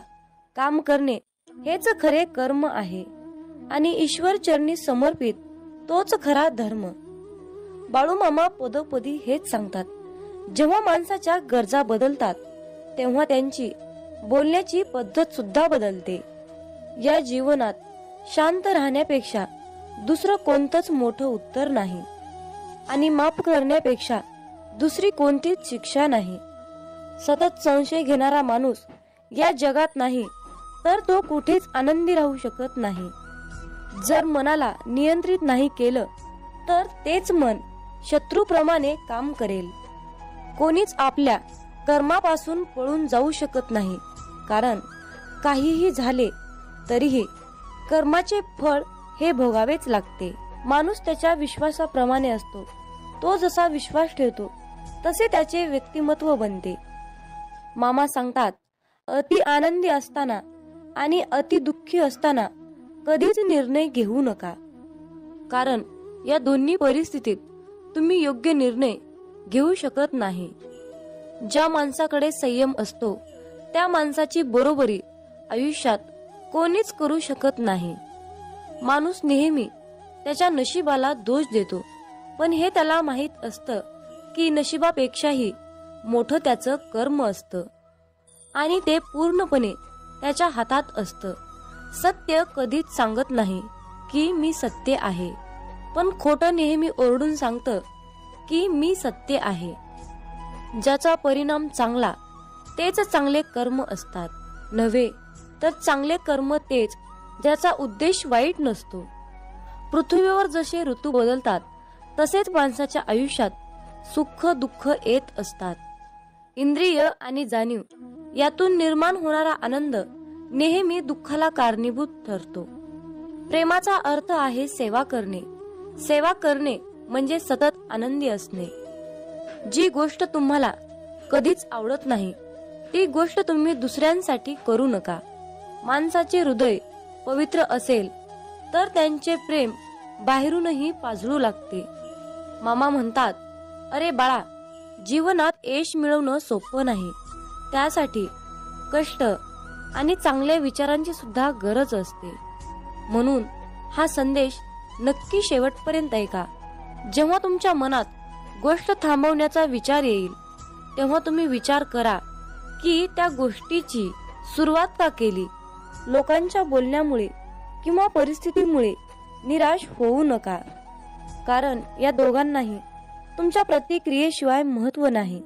S1: काम करणे हेच खरे कर्म आहे आणि ईश्वर चरणी समर्पित तोच खरा धर्म. बाळूमामा पदोपदी हेच सांगतात. जेव्हा माणसाच्या गरजा बदलतात तेव्हा त्यांची बोलण्याची पद्धत सुद्धा बदलते. या जीवनात शांत राहण्यापेक्षा दुसरं कोणतंच मोठं उत्तर नाही आणि माफ करण्यापेक्षा दुसरी कोणतीच शिक्षा नाही. सतत संशय घेणारा माणूस या जगात नाही तर तो कुठेच आनंदी राहू शकत नाही. जर मनाला नियंत्रित नाही केलं तर तेच मन शत्रूप्रमाणे काम करेल. कोणीच आपल्या कर्मापासून पळून जाऊ शकत नाही, कारण काहीही झाले तरीही कर्माचे फळ हे भोगावेच लागते. माणूस त्याच्या विश्वासाप्रमाणे असतो. तो जसा विश्वास ठेवतो तसे त्याचे व्यक्तिमत्व बनते. मामा सांगतात, अति आनंदी असताना आणि अति दुःखी असताना कधीच निर्णय घेऊ नका, कारण या दोन्ही परिस्थितीत तुम्ही योग्य निर्णय घेऊ शकत नाही. ज्या माणसाकडे संयम असतो त्या माणसाची बरोबरी आयुष्यात कोणीच करू शकत नाही. माणूस नेहमी त्याच्या नशिबाला दोष देतो, पण हे त्याला माहित असतं की नशिबापेक्षाही मोठं त्याचं कर्म असतं आणि ते पूर्णपणे त्याच्या हातात असतं. सत्य कधीच सांगत नाही की मी सत्य आहे, पण खोटं नेहमी ओरडून सांगतं की मी सत्य आहे. ज्याचा परिणाम चांगला तेच चांगले कर्म असतात, नव्हे तर चांगले कर्म तेच ज्याचा उद्देश वाईट नसतो. पृथ्वीवर जसे ऋतू बदलतात तसेच माणसाच्या आयुष्यात सुख दुःख येत असतात. इंद्रिय आणि जाणीव यातून निर्माण होणारा आनंद नेहमी दुःखाला कारणीभूत ठरतो. प्रेमाचा अर्थ आहे सेवा करणे. सेवा करणे म्हणजे सतत आनंदी असणे. जी गोष्ट तुम्हाला कधीच आवडत नाही ती गोष्ट तुम्ही दुसऱ्यांसाठी करू नका. माणसाचे हृदय पवित्र असेल तर त्यांचे प्रेम बाहेरूनही पाजळू लागते. मामा म्हणतात, अरे बाळा, जीवनात यश मिळवणं सोपं नाही. त्यासाठी कष्ट आणि चांगल्या विचारांची सुद्धा गरज असते. म्हणून हा संदेश नक्की शेवटपर्यंत ऐका. जेव्हा तुमच्या मनात गोष्ट थांबवण्याचा विचार येईल तेव्हा तुम्ही विचार करा की त्या गोष्टीची सुरुवात का केली. लोकांच्या बोलण्यामुळे किंवा परिस्थितीमुळे निराश होऊ नका, कारण या दोघांनाही तुमच्या प्रतिक्रियेशिवाय महत्व नाही.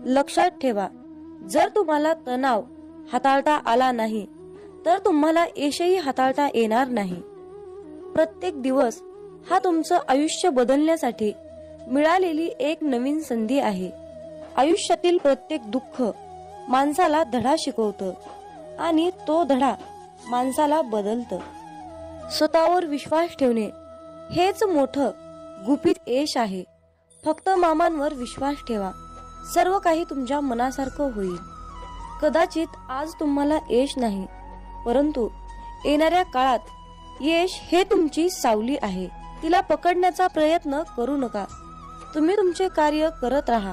S1: लक्षात ठेवा, जर तुम्हाला तणाव हाताळता आला नाही तर तुम्हाला यशही हाताळता येणार नाही. प्रत्येक दिवस हा तुमचं आयुष्य बदलण्यासाठी मिळालेली एक नवीन संधी आहे. आयुष्यातील प्रत्येक दुःख माणसाला धडा शिकवतं आणि तो धडा माणसाला बदलतं. स्वतःवर विश्वास ठेवणे हेच मोठं गुपित यश आहे. फक्त मामांवर विश्वास ठेवा, सर्व काही तुमच्या मनासारखं होईल. कदाचित आज तुम्हाला यश नाही, परंतु येणाऱ्या काळात यश हे तुमची सावली आहे. तिला पकडण्याचा प्रयत्न करू नका. तुम्ही तुमचे कार्य करत राहा,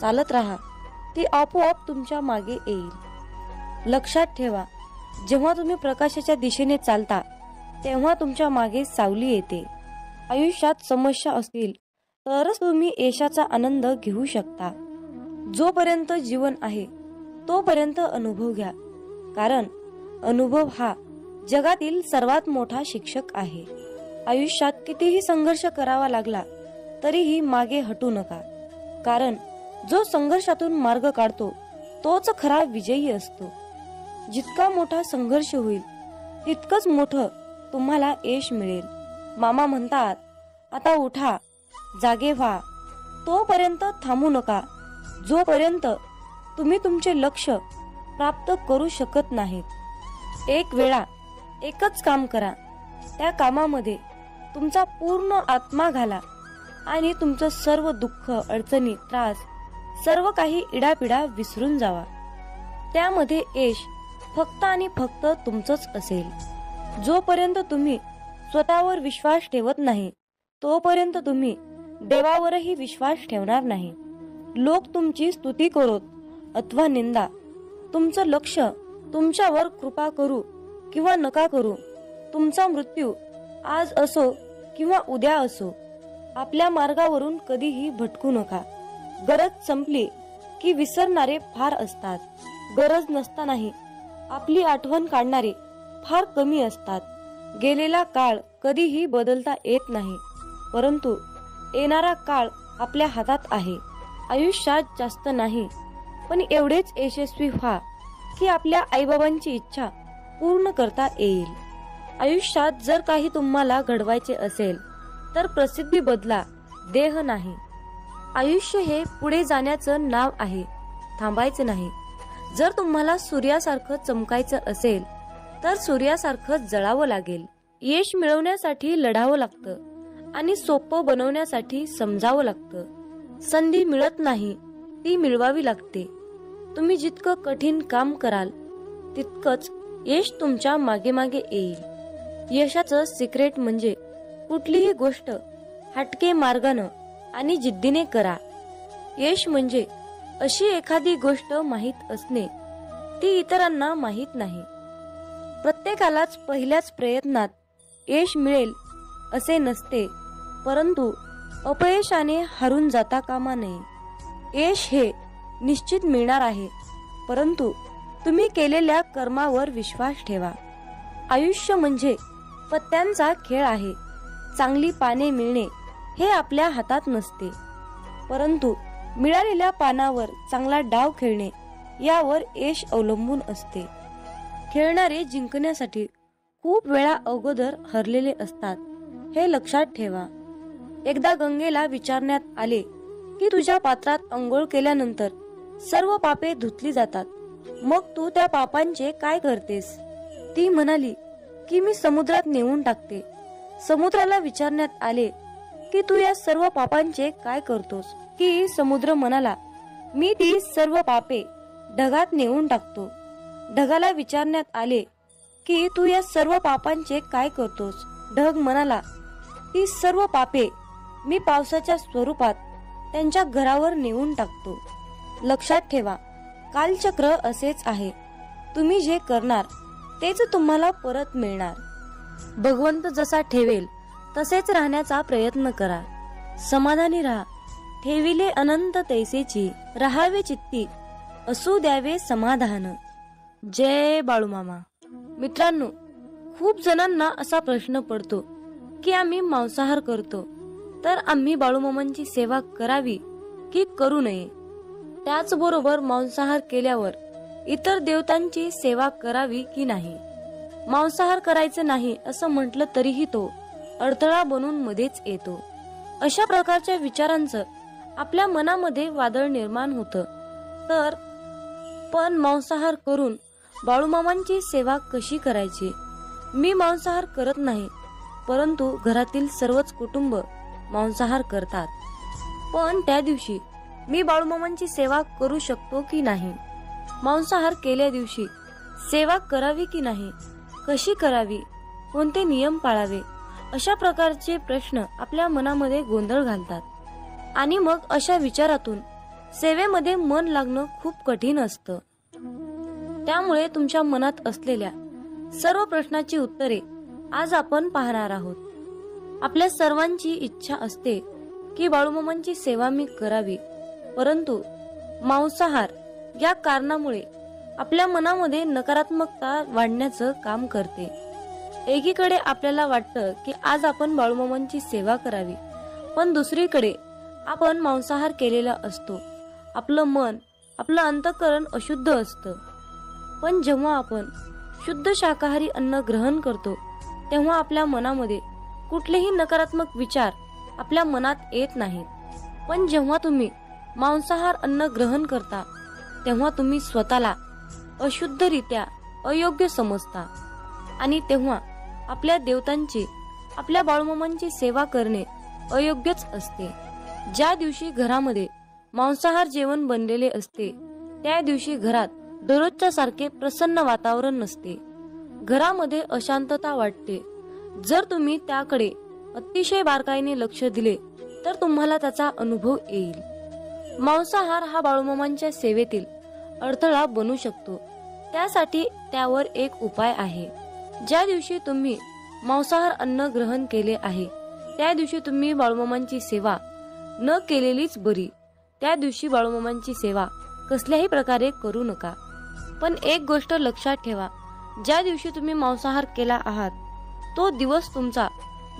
S1: चालत राहा, ती आपोआप तुमच्या मागे येईल. लक्षात ठेवा, जेव्हा तुम्ही प्रकाशाच्या दिशेने चालता तेव्हा तुमच्या मागे सावली येते. आयुष्यात समस्या असतील तरच तुम्ही यशाचा आनंद घेऊ शकता. जोपर्यंत जीवन आहे तोपर्यंत अनुभव घ्या, कारण अनुभव हा जगातील सर्वात मोठा शिक्षक आहे. आयुष्यात कितीही संघर्ष करावा लागला तरीही मागे हटू नका, कारण जो संघर्षातून मार्ग काढतो तोच खरा विजयी असतो. जितका मोठा संघर्ष होईल तितकंच मोठं तुम्हाला यश मिळेल. मामा म्हणतात, आता उठा, जागे व्हा. तोपर्यंत थांबू नका जोपर्यंत तुम्ही तुमचे लक्ष प्राप्त करू शकत नाहीत. एक वेळा एकच काम करा, त्या कामामध्ये तुमचा पूर्ण आत्मा घाला आणि तुमचं सर्व दुःख, अडचणी, त्रास, सर्व काही इडापिडा विसरून जावा. त्यामध्ये यश फक्त आणि फक्त तुमचंच असेल. जोपर्यंत तुम्ही स्वतःवर विश्वास ठेवत नाही तोपर्यंत तुम्ही देवावरही विश्वास ठेवणार नाही. लोक तुमची स्तुती करोत अथवा निंदा, तुमचं लक्ष तुमच्यावर कृपा करू किंवा नका करू, तुमचा मृत्यू आज असो किंवा उद्या असो, आपल्या मार्गावरून कधीही भटकू नका. गरज संपली की विसरणारे फार असतात, गरज नसतानाही आपली आठवण काढणारे फार कमी असतात. गेलेला काळ कधीही बदलता येत नाही, परंतु येणारा काळ आपल्या हातात आहे. आयुष्यात जास्त नाही, पण एवढेच यशस्वी व्हा की आपल्या आईबाबांची इच्छा पूर्ण करता येईल. आयुष्यात जर काही तुम्हाला घडवायचे असेल तर प्रसिद्धी बदला, देह नाही. आयुष्य हे पुढे जाण्याचं नाव आहे, थांबायचं नाही. जर तुम्हाला सूर्यासारखं चमकायचं असेल तर सूर्यासारखं जळावं लागेल. यश मिळवण्यासाठी लढावं लागतं आणि सोपं बनवण्यासाठी समजावं लागतं. संधी मिळत नाही, ती मिळवावी लागते. तुम्ही जितकं कठीण काम कराल तितकंच यश तुमच्या मागे मागे येईल. यशाचं सिक्रेट म्हणजे कुठलीही गोष्ट हटके मार्गानं आणि जिद्दीने करा. यश म्हणजे अशी एखादी गोष्ट माहीत असणे, ती इतरांना माहीत नाही. प्रत्येकालाच पहिल्याच प्रयत्नात यश मिळेल असे नसते, परंतु अपयशाने हारून जाता कामा नये. यश हे निश्चित मिळणार आहे, परंतु तुम्ही केलेल्या कर्मावर विश्वास ठेवा. आयुष्य म्हणजे पत्त्यांचा खेळ आहे. चांगली पाने मिळणे हे आपल्या हातात नसते, परंतु मिळालेल्या पानावर चांगला डाव खेळणे यावर यश अवलंबून असते. खेळणारे जिंकण्यासाठी खूप वेळा अगोदर हरलेले असतात, हे लक्षात ठेवा. एकदा गंगेला विचारण्यात आले की तुझ्या पात्रात अंघोळ केल्यानंतर सर्व पापे धुतली जातात, मग तू त्या पापांचे काय करतेस? ती म्हणाली की मी समुद्रात नेऊन टाकते. समुद्राला विचारण्यात आले की तू या सर्व पापांचे काय करतोस? की समुद्र म्हणाला, मी ती सर्व पापे ढगात नेऊन टाकतो. ढगाला विचारण्यात आले की तू या सर्व पापांचे काय करतोस? ढग म्हणाला, ती सर्व पापे मी पावसाच्या स्वरूपात त्यांच्या घरावर नेऊन टाकतो. लक्षात ठेवा, कालचक्र असेच आहे. तुम्ही जे करणार तेच तुम्हाला परत मिळणार. भगवंत जसा ठेवेल तसेच राहण्याचा प्रयत्न करा. समाधानी राहा. ठेविले अनंत तैसेची, राहावे चित्ती, असू द्यावे समाधान. जय बाळूमामा. मित्रांनो, खूप जणांना असा प्रश्न पडतो की आम्ही मांसाहार करतो, तर आम्ही बाळूमामांची सेवा करावी की करू नये? त्याचबरोबर मांसाहार केल्यावर इतर देवतांची सेवा करावी की नाही? मांसाहार करायचं नाही असं म्हटलं तरीही तो अडथळा बनून मध्येच येतो. अशा प्रकारच्या विचारांचं आपल्या मनामध्ये वादळ निर्माण होतं. तर पण मांसाहार करून बाळूमामांची सेवा कशी करायची? मी मांसाहार करत नाही, परंतु घरातील सर्वच कुटुंब मांसाहार करतात. पण त्या दिवशी मी बाळूमामांची सेवा करू शकतो की नाही? मांसाहार केल्या दिवशी सेवा करावी की नाही? कशी करावी? कोणते नियम पाळावे? अशा प्रकारचे प्रश्न आपल्या मनामध्ये गोंधळ घालतात आणि मग अशा विचारातून सेवेमध्ये मन लागणं खूप कठीण असतं. त्यामुळे तुमच्या मनात असलेल्या सर्व प्रश्नाची उत्तरे आज आपण पाहणार आहोत. आपल्या सर्वांची इच्छा असते की बाळूमामांची सेवा मी करावी, परंतु मांसाहार या कारणामुळे आपल्या मनामध्ये नकारात्मकता वाढण्याचं काम करते. एकीकडे आपल्याला वाटतं की आज आपण बाळूमामांची सेवा करावी, पण दुसरीकडे आपण मांसाहार केलेला असतो. आपलं मन, आपलं अंतःकरण अशुद्ध असतं. पण जेव्हा आपण शुद्ध शाकाहारी अन्न ग्रहण करतो तेव्हा आपल्या मनामध्ये कुठलेही नकारात्मक विचार आपल्या मनात येत नाहीत. पण जेव्हा तुम्ही मांसाहार अन्न ग्रहण करता तेव्हा तुम्ही स्वतःला अशुद्धरित्या अयोग्य समजता आणि तेव्हा आपल्या देवतांची, आपल्या बाळूमामांची सेवा करणे अयोग्यच असते. ज्या दिवशी घरामध्ये मांसाहार जेवण बनलेले असते त्या दिवशी घरात दररोजच्या सारखे प्रसन्न वातावरण नसते. घरामध्ये अशांतता वाटते. जर तुम्ही त्याकडे अतिशय बारकाईने लक्ष दिले तर तुम्हाला त्याचा अनुभव येईल. मांसाहार हा बाळूमामांच्या सेवेतील अडथळा बनू शकतो. त्यासाठी त्यावर एक उपाय आहे. ज्या दिवशी तुम्ही मांसाहार अन्न ग्रहण केले आहे त्या दिवशी तुम्ही बाळूमामांची सेवा न केलेलीच बरी. त्या दिवशी बाळूमामांची सेवा कसल्याही प्रकारे करू नका. पण एक गोष्ट लक्षात ठेवा, ज्या दिवशी तुम्ही मांसाहार केला आहात तो दिवस तुमचा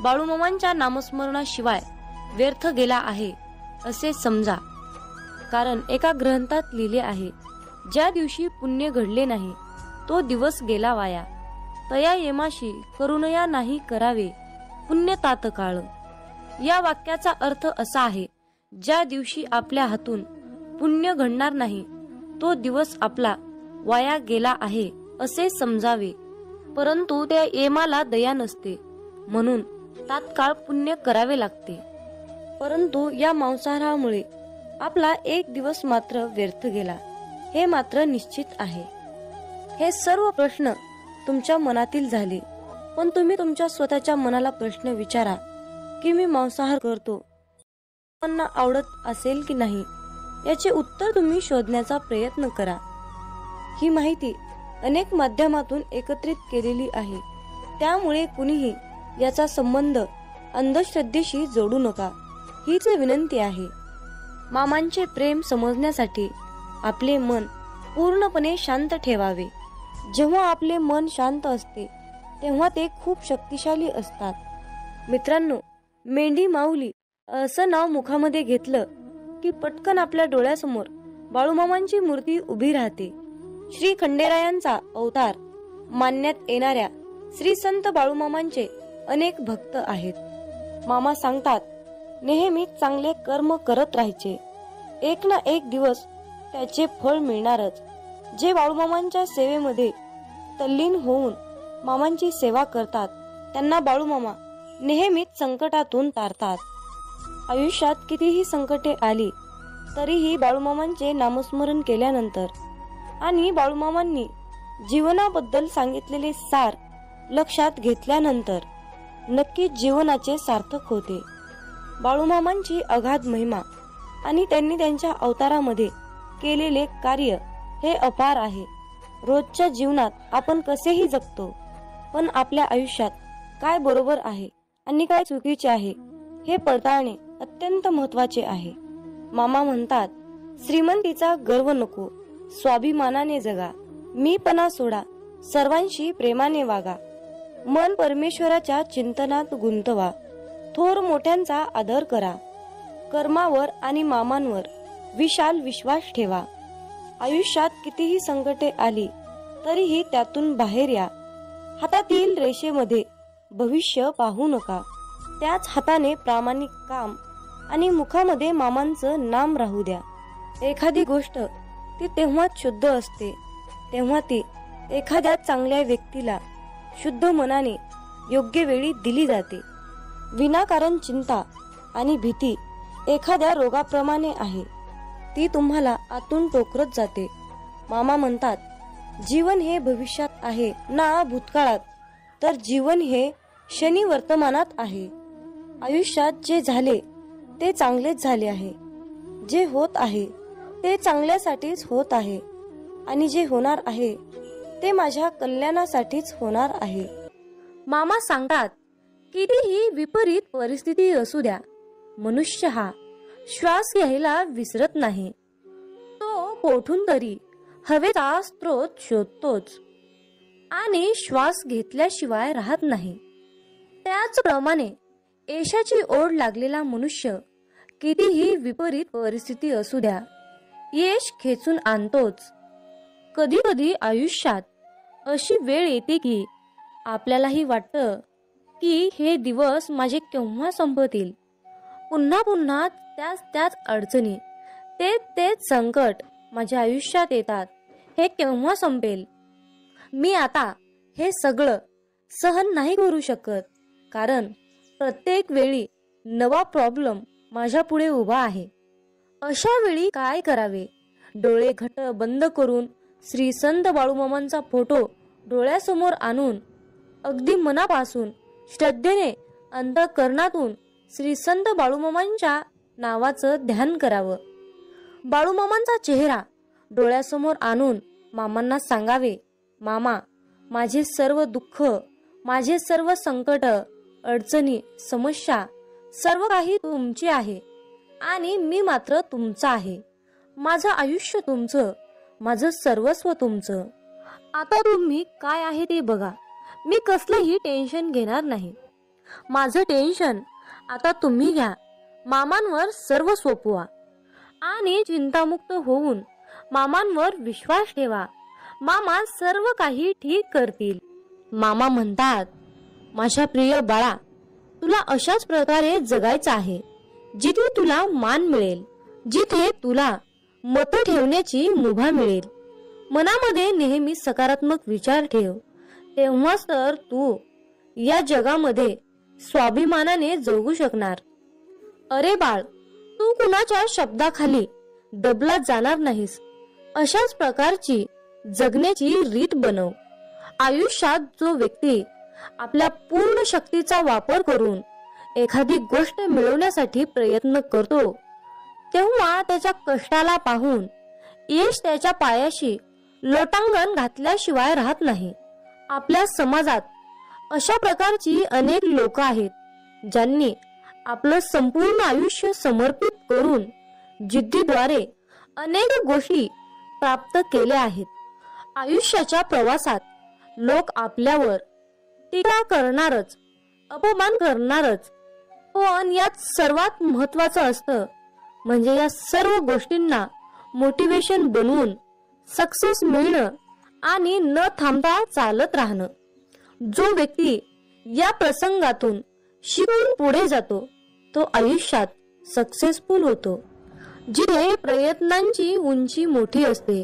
S1: बाळूमामांच्या नामस्मरणाशिवाय व्यर्थ गेला आहे असे समजा. कारण एका ग्रंथात लिहिले आहे, ज्या दिवशी पुण्य घडले नाही तो दिवस गेला वाया. तया येमाशी करुणया नाही करावे पुण्य तात्काळ. या वाक्याचा अर्थ असा आहे, ज्या दिवशी आपल्या हातून पुण्य घडणार नाही तो दिवस आपला वाया गेला आहे असे समजावे. परंतु त्या यमाला दया नसते, म्हणून तात्काळ पुण्य करावे लागते. परंतु या मांसाहारामुळे आपला एक दिवस मात्र व्यर्थ गेला हे मात्र निश्चित आहे. हे सर्व प्रश्न तुमच्या मनातील झाले, पण तुम्ही तुमच्या स्वतःच्या मनाला प्रश्न विचारा की मी मांसाहार करतो, लोकांना आवडत असेल की नाही याचे उत्तर तुम्ही शोधण्याचा प्रयत्न करा. ही माहिती अनेक माध्यमातून एकत्रित केलेली आहे, त्यामुळे कुणीही याचा संबंध अंधश्रद्धेशी जोडू नका हीच विनंती आहे. मामांचे प्रेम समजण्यासाठी आपले मन पूर्णपणे शांत ठेवावे. जेव्हा आपले मन शांत असते तेव्हा ते खूप शक्तिशाली असतात. मित्रांनो, मेंढी माऊली असं नाव मुखामध्ये घेतलं की पटकन आपल्या डोळ्यासमोर बाळूमामांची मूर्ती उभी राहते. श्री खंडेरायांचा अवतार मानण्यात येणाऱ्या श्री संत बाळूमामांचे अनेक भक्त आहेत. मामा सांगतात, नेहमीच चांगले कर्म करत राहायचे, एक ना एक दिवस त्याचे फळ मिळणारच. जे बाळूमामांच्या सेवेमध्ये तल्लीन होऊन मामांची सेवा करतात त्यांना बाळूमामा नेहमीच संकटातून तारतात. आयुष्यात कितीही संकटे आली तरीही बाळूमामांचे नामस्मरण केल्यानंतर आणि बाळूमामांनी जीवनाबद्दल सांगितलेले सार लक्षात घेतल्यानंतर नक्कीच जीवनाचे सार्थक होते. बाळूमामांची अगाध महिमा आणि त्यांनी त्यांच्या अवतारामध्ये केलेले कार्य हे अपार आहे. रोजच्या जीवनात आपण कसेही जगतो, पण आपल्या आयुष्यात काय बरोबर आहे आणि काय चुकीचे आहे हे पडताळणे अत्यंत महत्वाचे आहे. मामा म्हणतात, श्रीमंतीचा गर्व नको, स्वाभिमानाने जगा, मीपणा सोडा, सर्वांशी प्रेमाने वागा, मन परमेश्वराच्या चिंतनात गुंतवा, थोर मोठ्यांचा आदर करा, कर्मावर आणि मामांवर विशाल विश्वास ठेवा. आयुष्यात कितीही संकटे आली तरीही त्यातून बाहेर या. हातातील रेषेमध्ये भविष्य पाहू नका, त्याच हाताने प्रामाणिक काम आणि मुखामध्ये मामांचं नाम राहू द्या. एखादी गोष्ट ती तेव्हाच शुद्ध असते तेव्हा ती एखाद्या चांगल्या व्यक्तीला शुद्ध मनाने योग्य वेळी दिली जाते. विनाकारण चिंता आणि भीती एखाद्या रोगाप्रमाणे आहे, ती तुम्हाला आतून टोकरत जाते. मामा म्हणतात, जीवन हे भविष्यात आहे ना भूतकाळात, तर जीवन हे क्षणी वर्तमानात आहे. आयुष्यात जे झाले ते चांगलेच झाले आहे, जे होत आहे ते चांगल्यासाठीच होत आहे आणि जे होणार आहे ते माझ्या कल्याणासाठीच होणार आहे. मामा सांगतात, कितीही विपरीत परिस्थिती असू द्या, मनुष्य हा श्वास घ्यायला विसरत नाही. तो कोठून तरी हवेचा स्रोत शोधतोच आणि श्वास घेतल्याशिवाय राहत नाही. त्याचप्रमाणे यशाची ओढ लागलेला मनुष्य कितीही विपरीत परिस्थिती असू द्या, यश खेचून आणतोच. कधी कधी आयुष्यात अशी वेळ येते की आपल्यालाही वाटतं की हे दिवस माझे केव्हा संपतील. पुन्हा पुन्हा त्याच अडचणी, तेच संकट माझ्या आयुष्यात येतात. हे केव्हा संपेल? मी आता हे सगळं सहन नाही करू शकत, कारण प्रत्येक वेळी नवा प्रॉब्लेम माझ्या पुढे उभा आहे. अशा वेळी काय करावे? डोळे घट्ट बंद करून श्री संत बाळूमामांचा फोटो डोळ्यासमोर आणून अगदी मनापासून श्रद्धेने अंतःकरणातून श्री संत बाळूमामांच्या नावाचं ध्यान करावं. बाळूमामांचा चेहरा डोळ्यासमोर आणून मामांना सांगावे, मामा, माझे सर्व दुःख, माझे सर्व संकट, अडचणी, समस्या सर्व काही तुमचे आहे आणि मी मात्र तुमचा आहे. माझं आयुष्य तुमचं, माझं सर्वस्व तुमचं. आता तुम्ही काय आहे ते बघा. मी कसलंही टेन्शन घेणार नाही. माझं टेन्शन आता तुम्ही घ्या. मामांवर सर्व सोपवा आणि चिंतामुक्त होऊन मामांवर विश्वास ठेवा. मामा सर्व काही ठीक करतील. मामा म्हणतात, माझ्या प्रिय बाळा, तुला अशाच प्रकारे जगायचं आहे. जिथे तुला मान मिळेल, जिथे तुला मत ठेवण्याची मुभा मिळेल. मनामध्ये नेहमी सकारात्मक विचार ठेव, तेव्हाच तर तू या जगामध्ये स्वाभिमानाने जगू शकणार. अरे बाळ, तू कुणाच्या शब्दाखाली दबला जाणार नाहीस. अशाच प्रकारची जगण्याची रीत बनव. आयुष्यात जो व्यक्ती आपल्या पूर्ण शक्तीचा वापर करून एखादी गोष्ट मिळवण्यासाठी प्रयत्न करतो, तेव्हा त्याच्या कष्टाला पाहून यश त्याच्या पायाशी लोटांगण घातल्याशिवाय राहत नाही. आपल्या समाजात अशा प्रकारची अनेक लोक आहेत, ज्यांनी आपलं संपूर्ण आयुष्य समर्पित करून जिद्दीद्वारे अनेक गोष्टी प्राप्त केल्या आहेत. आयुष्याच्या प्रवासात लोक आपल्यावर टीका करणारच, अपमान करणारच, पण यात सर्वात महत्वाचं असतं म्हणजे या सर्व गोष्टींना मोटिवेशन बनवून सक्सेस मिळणं आणि न थांबता चालत राहणं. जो व्यक्ती या प्रसंगातून शिकून पुढे जातो तो आयुष्यात सक्सेसफुल होतो. जिथे प्रयत्नांची उंची मोठी असते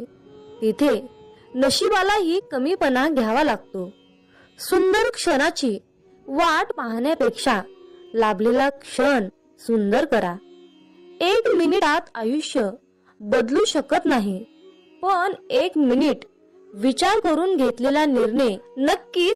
S1: तिथे नशिबालाही कमीपणा घ्यावा लागतो. सुंदर क्षणाची वाट पाहण्यापेक्षा लाभलेला क्षण सुंदर करा. 1 मिनिटात आयुष्य बदलू शकत नाही, पण 1 मिनिट विचार करून घेतलेला निर्णय नक्कीच